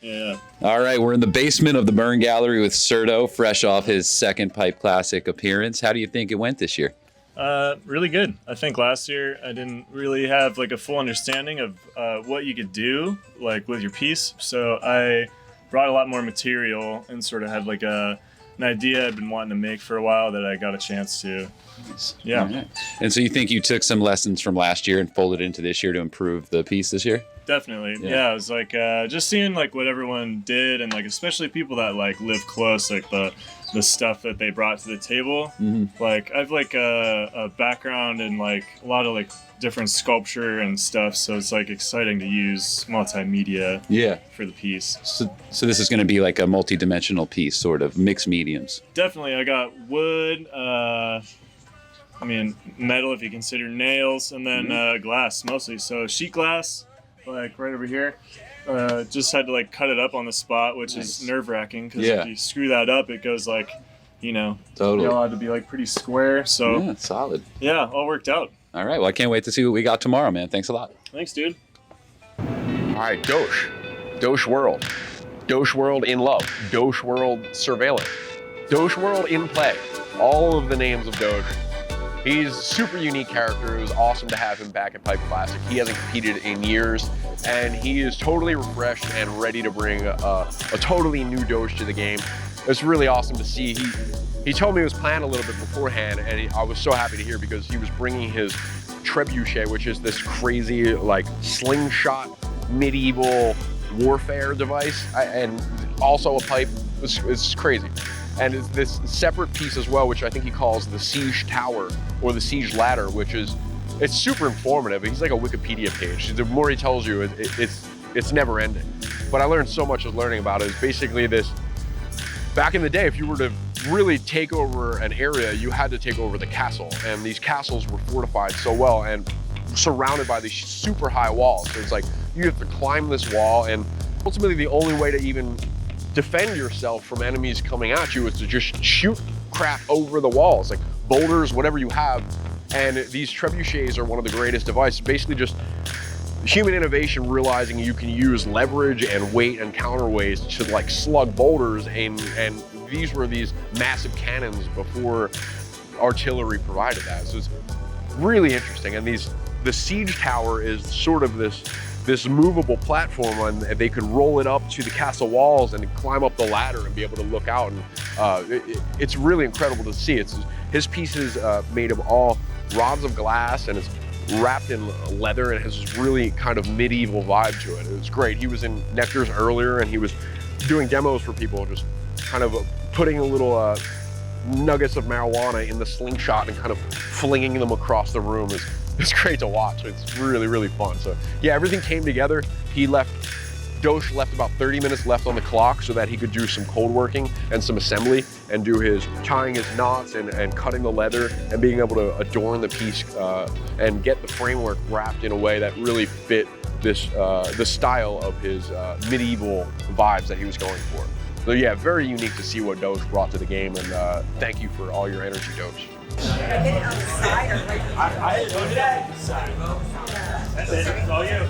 Yeah. All right, we're in the basement of the Burn Gallery with Serto, fresh off his second Pipe Classic appearance. How do you think it went this year? Really good. I think last year I didn't really have like a full understanding of what you could do like with your piece. So I brought a lot more material and sort of had like an idea I'd been wanting to make for a while that I got a chance to. Yeah. Right. And so you think you took some lessons from last year and folded into this year to improve the piece this year? Definitely. Yeah, it was like just seeing like what everyone did and like especially people that like live close, like the stuff that they brought to the table. Mm-hmm. Like I've like a background in like a lot of like different sculpture and stuff, so it's like exciting to use multimedia for the piece. So this is going to be like a multi-dimensional piece, sort of mixed mediums. Definitely. I got wood, I mean metal if you consider nails, and then glass mostly. So sheet glass, like right over here. Just had to like cut it up on the spot, which is nerve-wracking because if you screw that up, it goes like, you know, totally. It ought to be like pretty square. So solid. Yeah, all worked out. All right. Well, I can't wait to see what we got tomorrow, man. Thanks a lot. Thanks, dude. All right, Dosh. Dosh World. Dosh World in love. Dosh World surveillance. Dosh World in play. All of the names of Dosh. He's a super unique character. It was awesome to have him back at Pipe Classic. He hasn't competed in years, and he is totally refreshed and ready to bring a totally new Dosh to the game. It's really awesome to see. He told me it was planned a little bit beforehand, and I was so happy to hear because he was bringing his trebuchet, which is this crazy like slingshot medieval warfare device, and also a pipe. It's crazy. And it's this separate piece as well, which I think he calls the Siege Tower or the Siege Ladder, which is, it's super informative. He's like a Wikipedia page. The more he tells you, it's never ending. but I learned so much of learning about it. It's basically this, back in the day, if you were to really take over an area, you had to take over the castle. And these castles were fortified so well and surrounded by these super high walls. So it's like, you have to climb this wall, and ultimately the only way to even defend yourself from enemies coming at you is to just shoot crap over the walls, like boulders, whatever you have. And these trebuchets are one of the greatest devices. Basically just human innovation realizing you can use leverage and weight and counterweights to like slug boulders, and these were these massive cannons before artillery provided that. So it's really interesting. And the siege tower is sort of this movable platform, and they could roll it up to the castle walls and climb up the ladder and be able to look out. And it's really incredible to see. His piece is made of all rods of glass, and it's wrapped in leather, and it has this really kind of medieval vibe to it. It was great. He was in Nectar's earlier, and he was doing demos for people, just kind of putting a little nuggets of marijuana in the slingshot and kind of flinging them across the room. It's great to watch. It's really, really fun. So yeah, everything came together. Dosh left about 30 minutes left on the clock so that he could do some cold working and some assembly and do his tying his knots and cutting the leather and being able to adorn the piece and get the framework wrapped in a way that really fit this the style of his medieval vibes that he was going for. So yeah, very unique to see what Dosh brought to the game, and thank you for all your energy, Dosh. I loaded at the side. That's it. It's all you.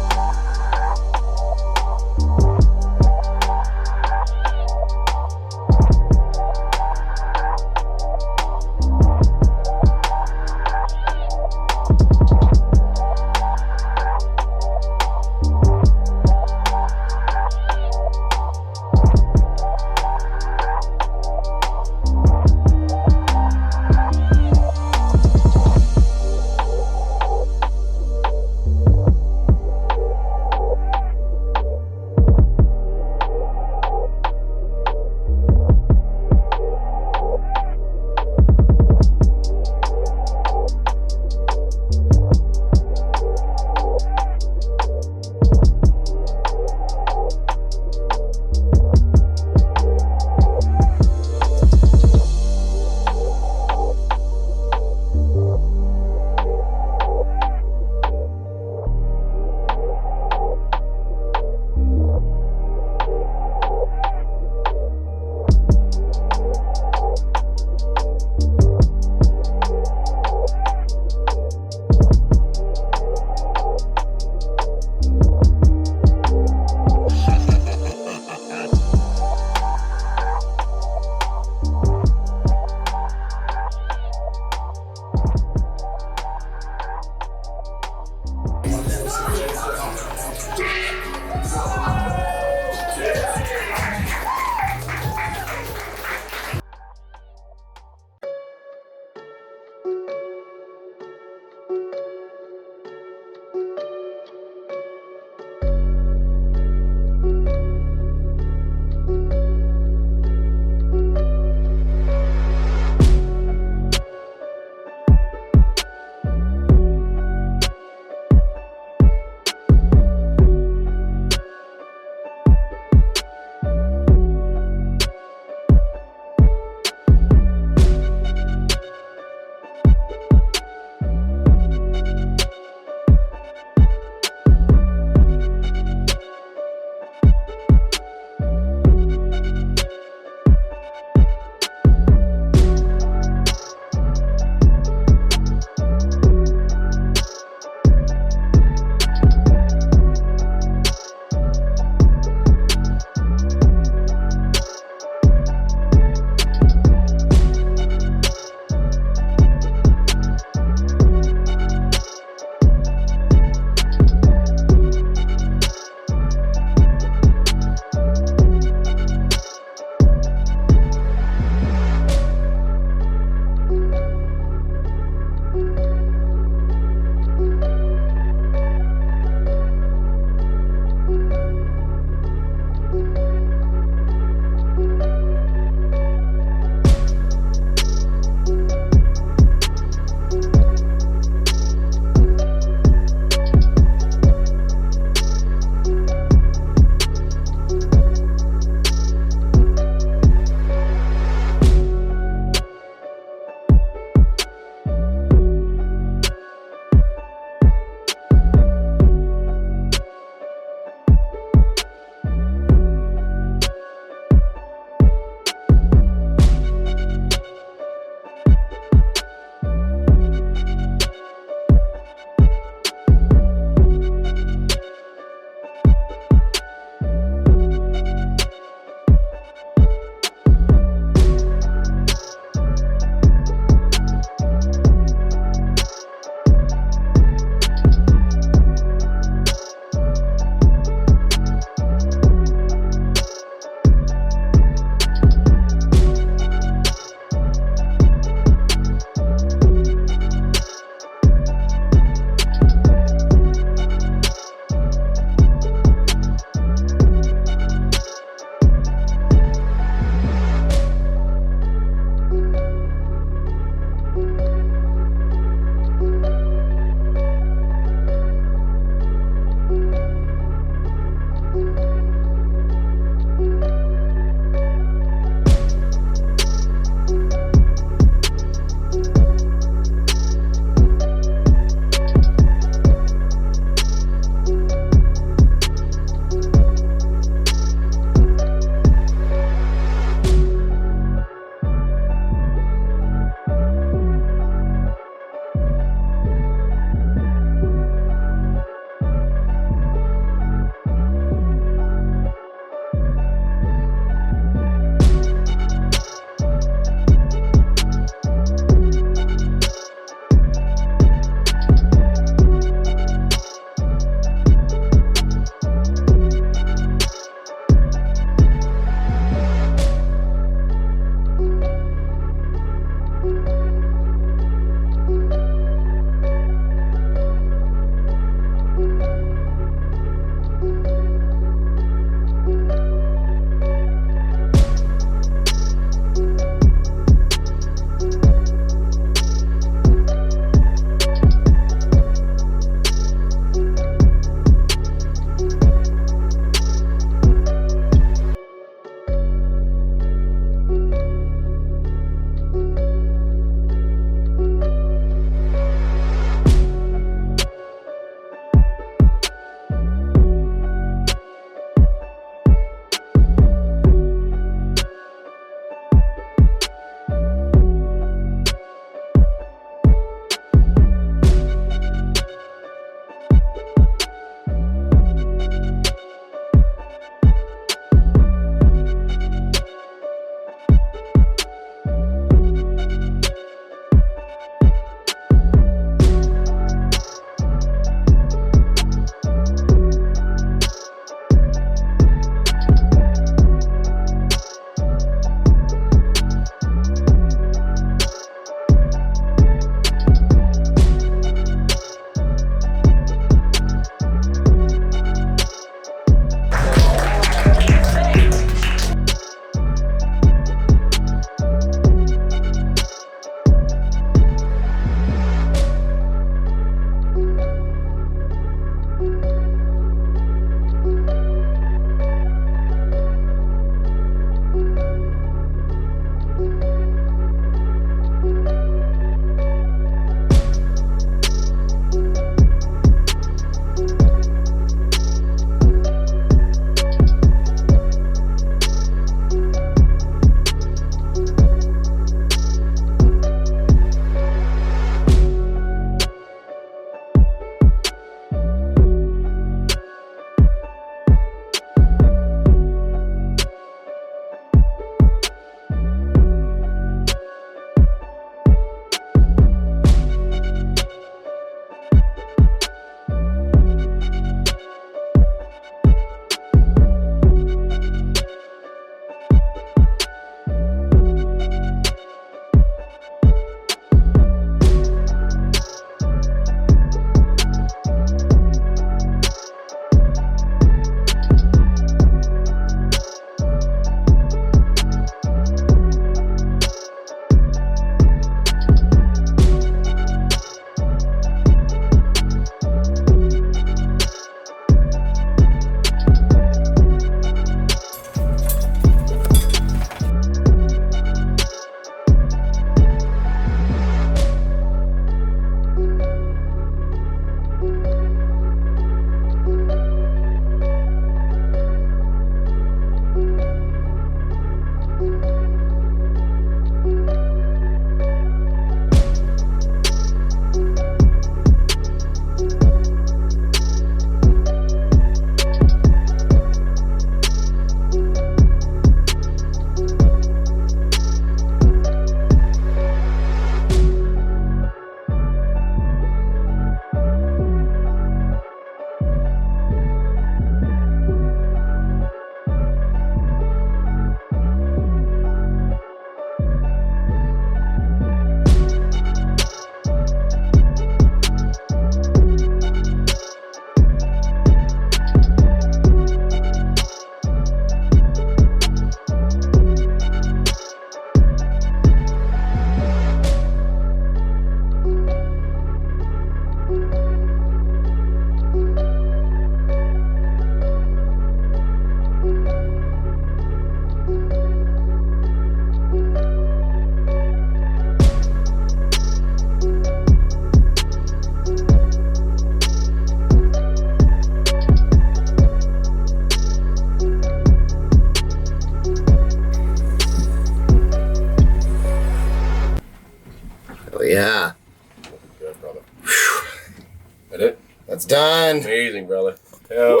done. Amazing, brother. Woo!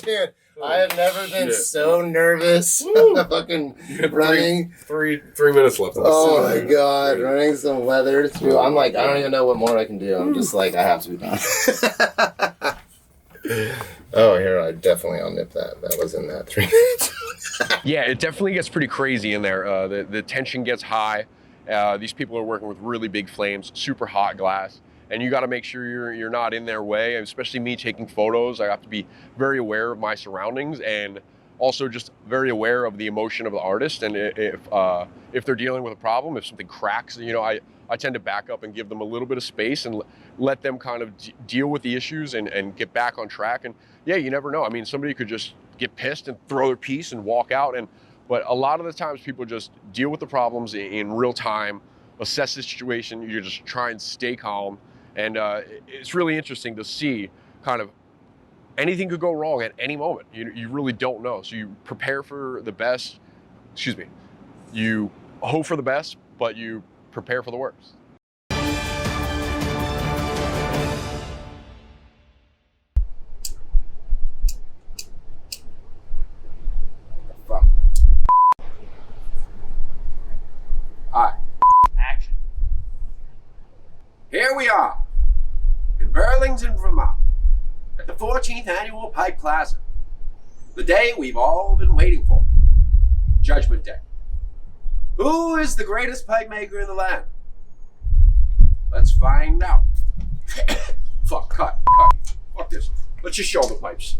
Dude, I have never been so nervous fucking running. Three minutes left. Oh my god, running some leather through. I'm like, I don't even know what more I can do. I'm just like, I have to be done. Oh, here, I'll nip that. That was in that 3 minutes. Yeah, it definitely gets pretty crazy in there. The tension gets high. These people are working with really big flames, super hot glass, and you got to make sure you're not in their way. And especially me taking photos, I have to be very aware of my surroundings and also just very aware of the emotion of the artist. And if they're dealing with a problem, if something cracks, I tend to back up and give them a little bit of space and let them kind of deal with the issues and get back on track. And yeah, you never know. I mean, somebody could just get pissed and throw their piece and walk out. But a lot of the times people just deal with the problems in real time, assess the situation. You just try and stay calm. And it's really interesting to see kind of anything could go wrong at any moment. You really don't know. So you prepare for the best, you hope for the best, but you prepare for the worst. Alright, action. Here we are, in Burlington, Vermont, at the 14th Annual Pipe Classic. The day we've all been waiting for, Judgment Day. Who is the greatest pipe maker in the land? Let's find out. Cut. Fuck this. Let's just show the pipes.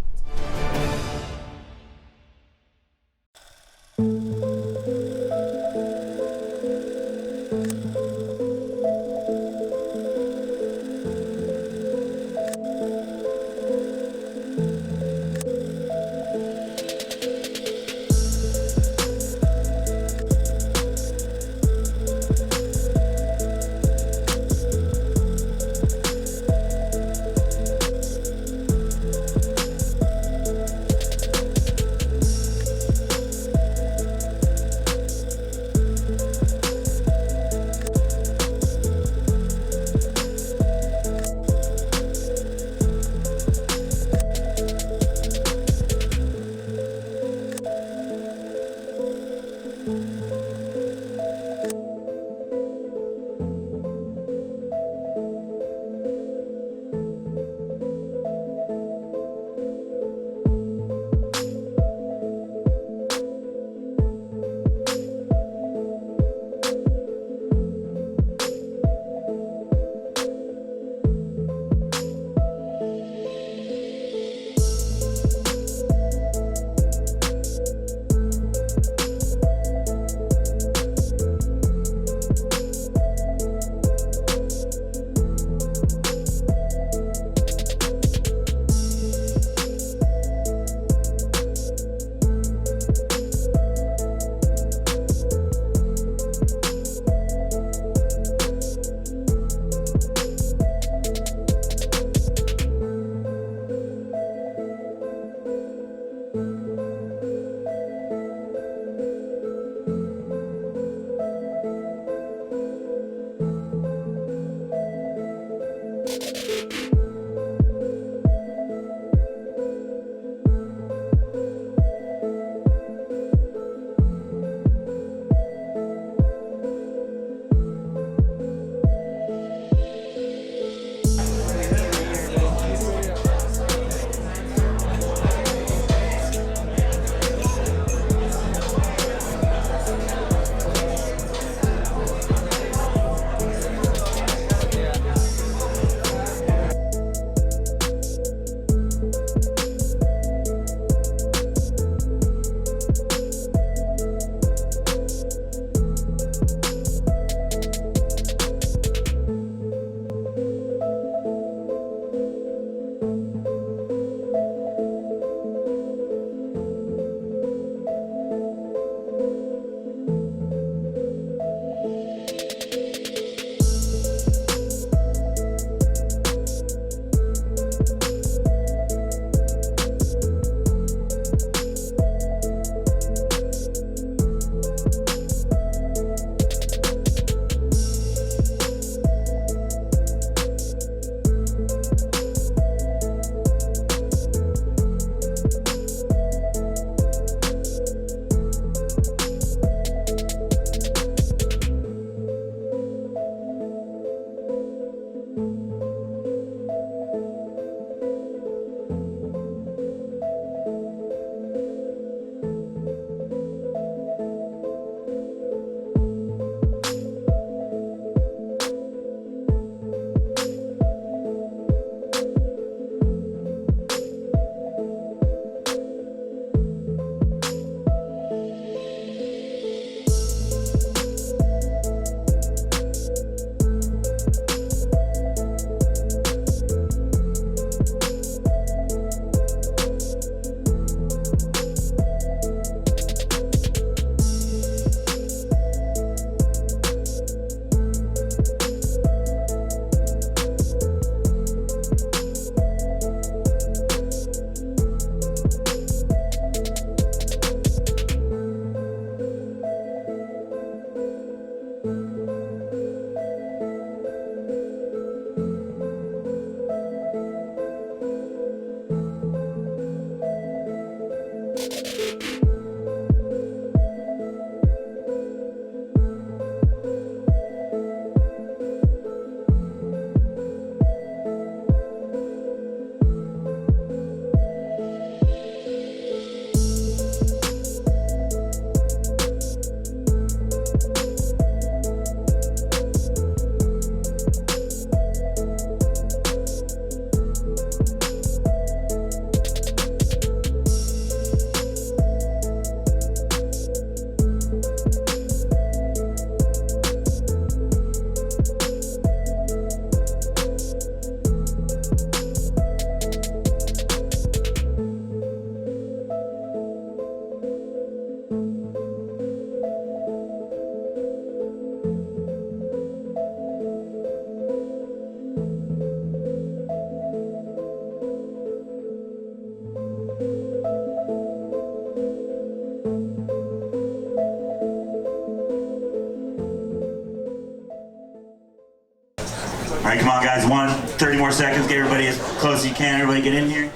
right, come on, guys. 30 more seconds. Get everybody as close as you can. Everybody get in here.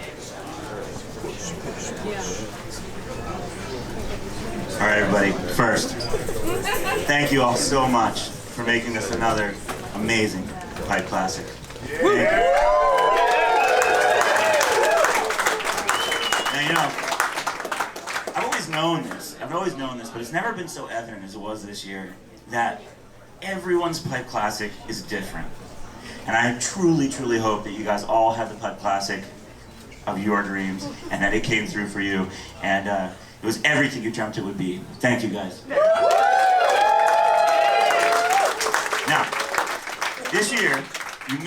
All right, everybody. First, thank you all so much for making this another amazing Pipe Classic. Thank you. Now, you know, I've always known this, but it's never been so evident as it was this year that everyone's Pipe Classic is different. And I truly, truly hope that you guys all have the Pipe Classic of your dreams and that it came through for you. And it was everything you dreamt it would be. Thank you, guys. Now, this year, you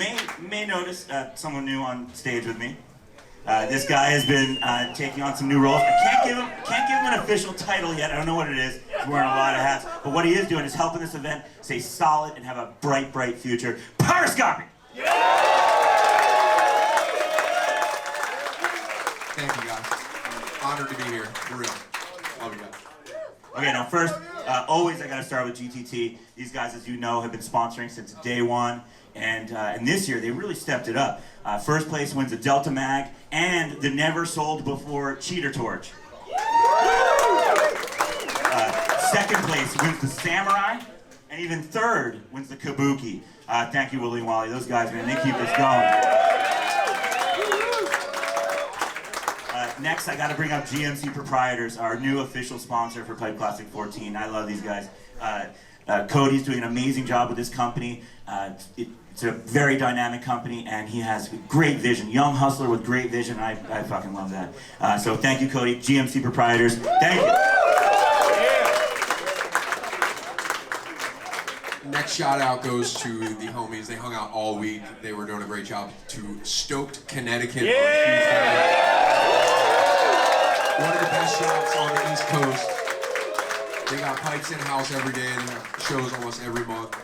may notice someone new on stage with me. This guy has been taking on some new roles. I can't give him an official title yet. I don't know what it is. He's wearing a lot of hats. But what he is doing is helping this event stay solid and have a bright, bright future. Pyroscopy! Thank you, guys. Honored to be here. For real. Love you guys. Okay, now first, always I gotta start with GTT. These guys, as you know, have been sponsoring since day one. And this year, they really stepped it up. First place wins the Delta Mag and the never sold before Cheater Torch. Second place wins the Samurai, and even third wins the Kabuki. Thank you, Willie and Wally. Those guys, man, they keep us going. Next, I got to bring up GMC Proprietors, our new official sponsor for Pipe Classic 14. I love these guys. Cody's doing an amazing job with this company. It's a very dynamic company, and he has great vision. Young hustler with great vision. I fucking love that. So thank you, Cody. GMC Proprietors. Thank you. Next shout out goes to the homies. They hung out all week. They were doing a great job to Stoked, Connecticut. One of the best shops on the East Coast. They got pipes in-house every day. They have shows almost every month.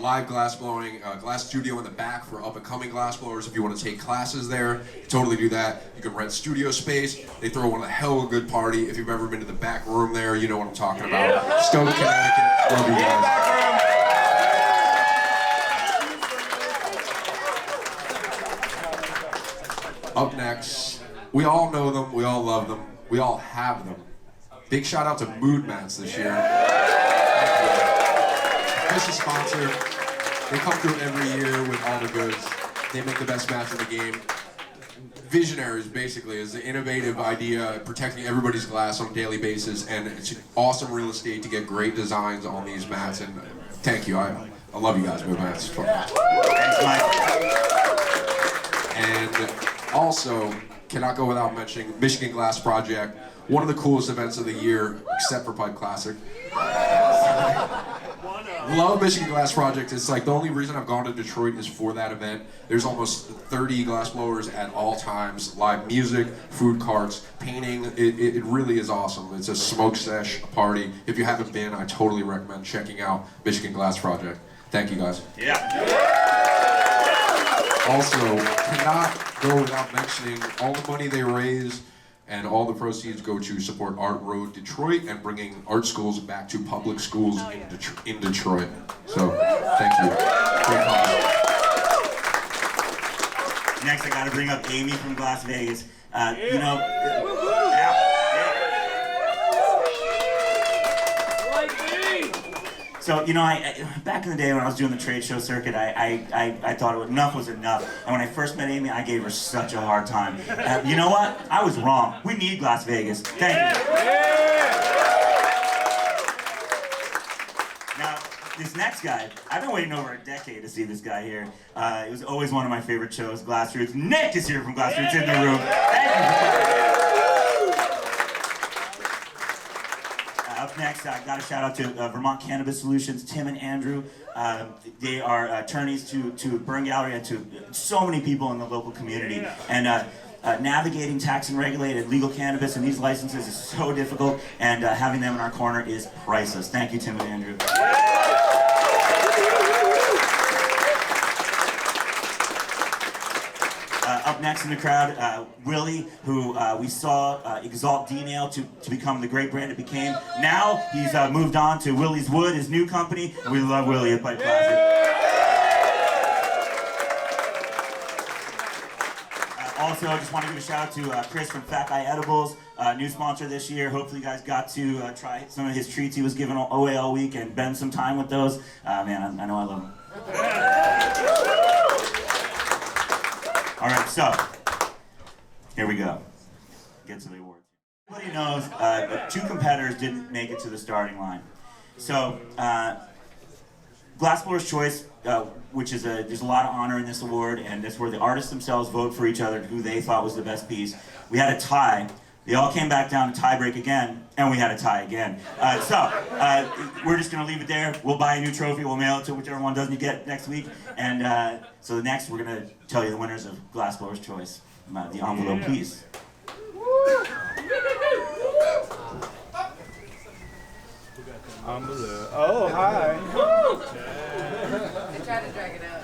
Live glass blowing, glass studio in the back for up-and-coming glass blowers. If you want to take classes there, totally do that. You can rent studio space. They throw one of the hell of a good party. If you've ever been to the back room there, you know what I'm talking about. Stoked, Connecticut. Love you guys. Up next, we all know them, we all love them, we all have them. Big shout out to Mood Mats this year. Official sponsor. They come through every year with all the goods. They make the best mats in the game. Visionaries, basically, is the innovative idea protecting everybody's glass on a daily basis, and it's awesome real estate to get great designs on these mats. And thank you. I love you guys, Mood Mats. Thanks, Mike. And also, cannot go without mentioning Michigan Glass Project, one of the coolest events of the year, except for Pipe Classic. Love Michigan Glass Project. It's like the only reason I've gone to Detroit is for that event. There's almost 30 glass blowers at all times, live music, food carts, painting. It really is awesome. It's a smoke sesh party. If you haven't been, I totally recommend checking out Michigan Glass Project. Thank you, guys. Yeah. Also, cannot go without mentioning all the money they raise and all the proceeds go to support Art Road Detroit and bringing art schools back to public schools in Detroit. So, thank you. Great comment. Next, I got to bring up Amy from Las Vegas. You know, so, you know, back in the day when I was doing the trade show circuit, I thought enough was enough. And when I first met Amy, I gave her such a hard time. You know what? I was wrong. We need Las Vegas. Thank you. Now, this next guy, I've been waiting over a decade to see this guy here. It was always one of my favorite shows, Glass Roots. Nick is here from Glass Roots in the room. Thank you. Up next, I got a shout out to Vermont Cannabis Solutions, Tim and Andrew. They are attorneys to Burn Gallery and to so many people in the local community. And navigating tax and regulated legal cannabis and these licenses is so difficult, and having them in our corner is priceless. Thank you, Tim and Andrew. Up next in the crowd, Willie, who we saw exalt D-Nail to become the great brand it became. Now he's moved on to Willie's Wood, his new company, and we love Willie at Pipe Classic. Also, I just want to give a shout out to Chris from Fat Guy Edibles, new sponsor this year. Hopefully you guys got to try some of his treats he was giving away all week and spend some time with those. Man, I know I love them. All right, so here we go. Get to the awards. Everybody knows that 2 competitors didn't make it to the starting line. So, Glassblower's Choice, which is there's a lot of honor in this award, and it's where the artists themselves vote for each other who they thought was the best piece. We had a tie. They all came back down to tie break again, and we had a tie again. We're just gonna leave it there. We'll buy a new trophy. We'll mail it to whichever one doesn't get next week. And so the next, we're gonna tell you the winners of Glassblower's Choice. The envelope, please. Oh, hi. I tried to drag it out.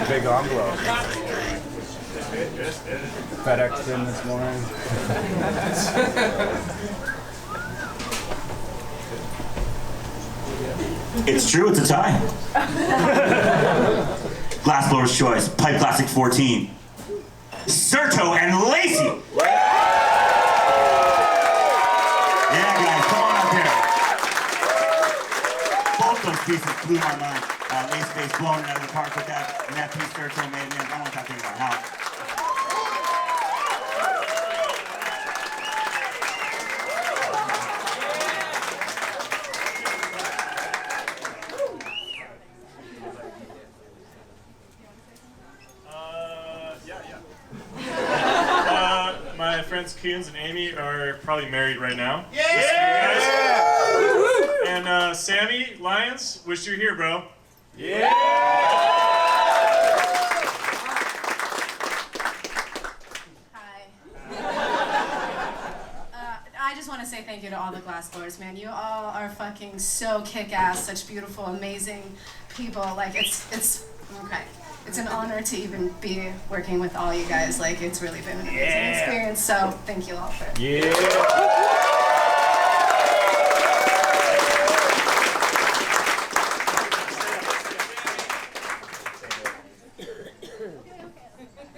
Big envelope. FedEx in this morning. It's true, it's a tie. Glassblower's Choice, Pipe Classic 14. Serto and Lacey! Yeah, guys, come on up here. Both those pieces blew my mind. Lace blowing it out of the park with that, and that piece Serto made, man, I want that thing in my house. My friends Coons and Amy are probably married right now. Yeah! And Sammy Lyons, wish you were here, bro. Yeah! I just want to say thank you to all the Glassblowers, man. You all are fucking so kick-ass, such beautiful, amazing people. Like, it's okay. It's an honor to even be working with all you guys. Like, it's really been an amazing experience, so thank you all for it. Yeah!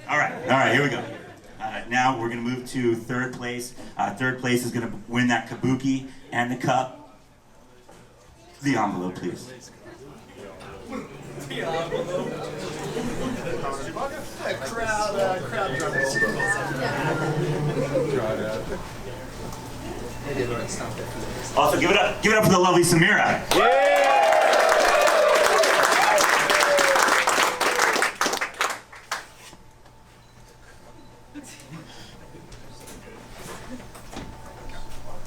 All right, here we go. Now we're gonna move to third place. Third place is gonna win that kabuki and the cup. The envelope, please. Also, give it up for the lovely Samira.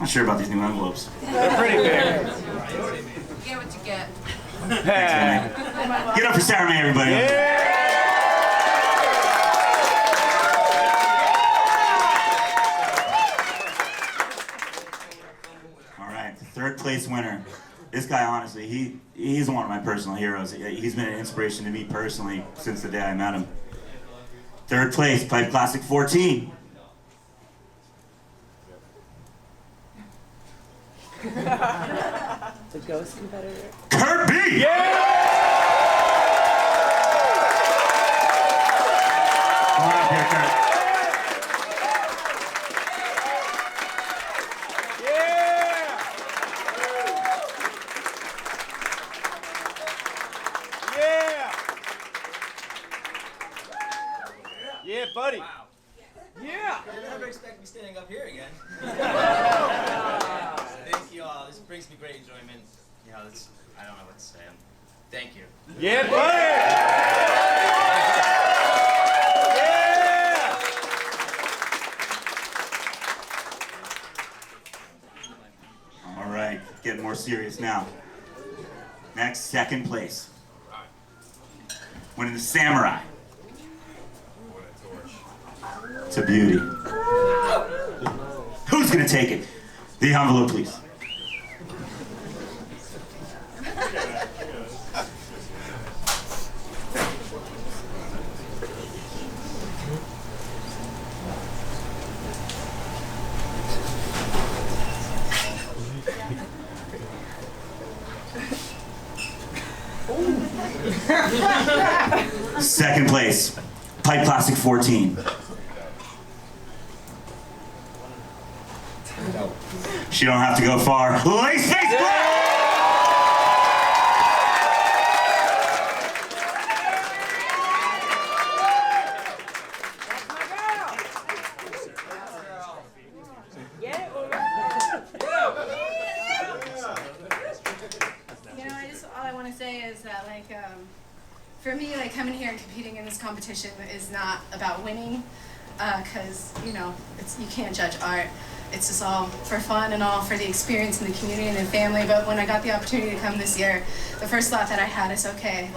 Not sure about these new envelopes. They're pretty big. You get what you get. Thanks, man. Get up for Sarah May, everybody. All right, the third place winner. This guy, honestly, he's one of my personal heroes. He's been an inspiration to me personally since the day I met him. Third place, Pipe Classic 14. The ghost competitor. Kurt B! Yeah! Come on up here, Kurt. Yeah! Yeah! Yeah, buddy. Wow. Yeah! I never expect me standing up here again. Thank you all. This brings me great enjoyment. You know, I don't know what to say. Thank you. Yeah, buddy! Yeah! All right, getting more serious now. Next, second place. Winning the Samurai. It's a beauty. Who's gonna take it? The envelope, please. Second place, Pipe Classic 14. She don't have to go far. Lace Face Black! All I want to say is that, for me, coming here and competing in this competition is not about winning, because, you can't judge art. It's just all for fun and all for the experience and the community and the family. But when I got the opportunity to come this year, the first thought that I had is, okay,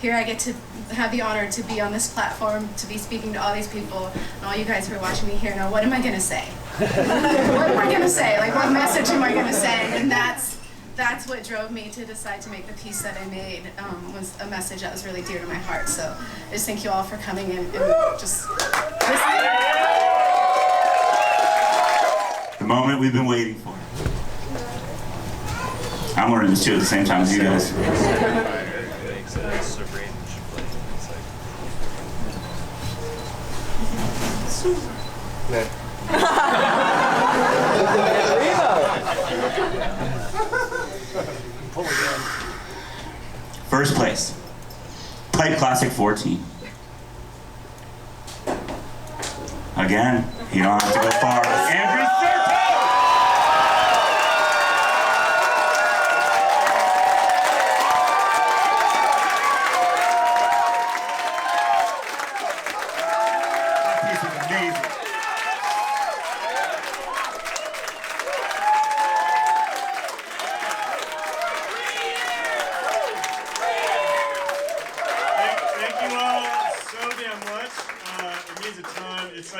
here I get to have the honor to be on this platform, to be speaking to all these people and all you guys who are watching me here. Now, what am I going to say? What am I going to say? What message am I going to say? And that's what drove me to decide to make the piece that I made, was a message that was really dear to my heart. So I just thank you all for coming in and just listening. The moment we've been waiting for. I'm learning this too at the same time as you guys. First place, Pipe Classic 14. Again, you don't have to go far. Every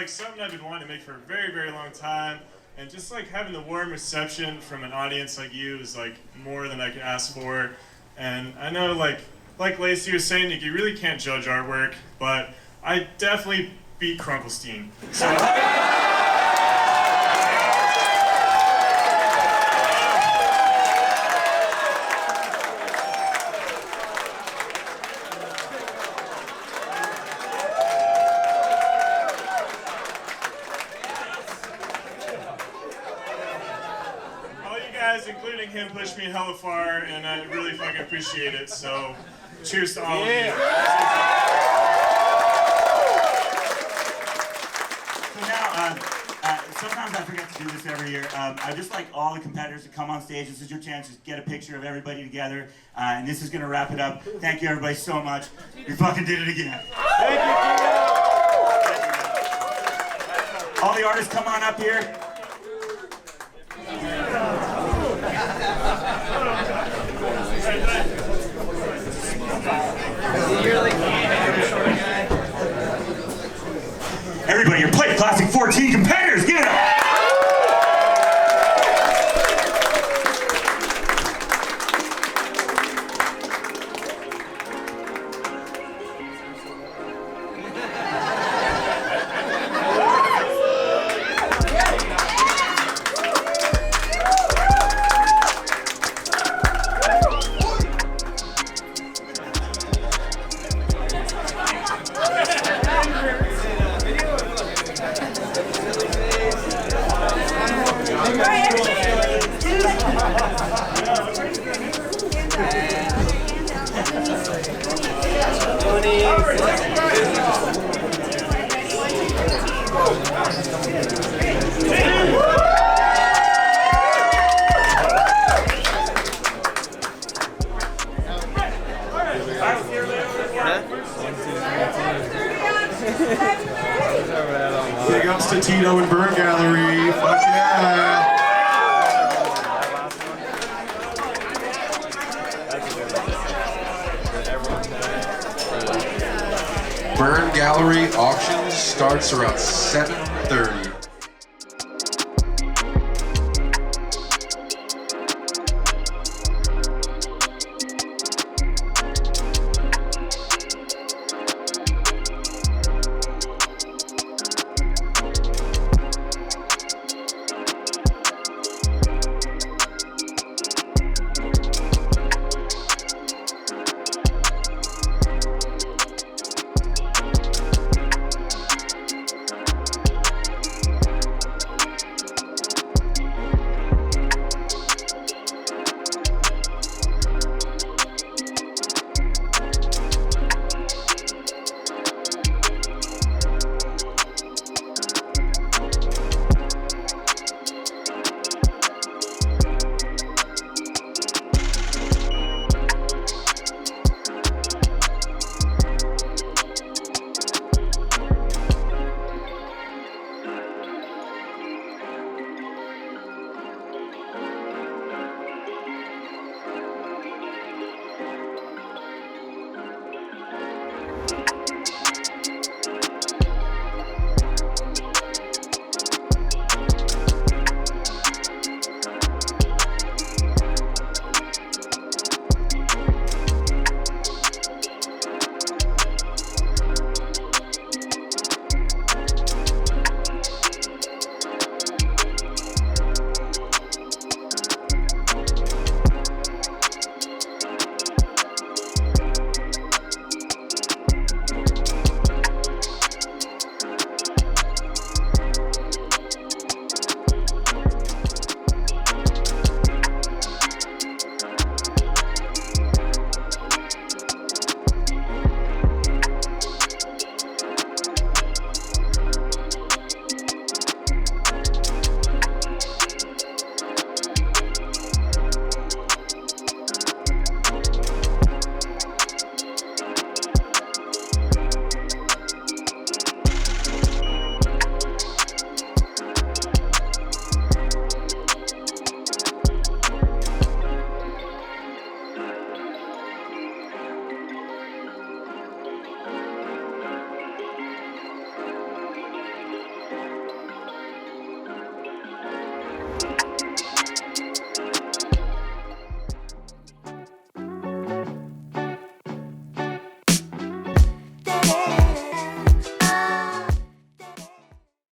It's something I've been wanting to make for a very, very long time, and just having the warm reception from an audience like you is more than I could ask for. And I know like Lacey was saying, you really can't judge artwork, but I definitely beat Krunkelstein. So including him, pushed me hella far, and I really fucking appreciate it. So, cheers to all of you. So now, sometimes I forget to do this every year. I just like all the competitors to come on stage. This is your chance to get a picture of everybody together, and this is gonna wrap it up. Thank you, everybody, so much. You fucking did it again. Thank you. All the artists, come on up here. Everybody, your Pipe Classic 14 competitors, give it up! Big ups to Tito and Burn Gallery. Fuck yeah. Burn Gallery auction starts around 7:30.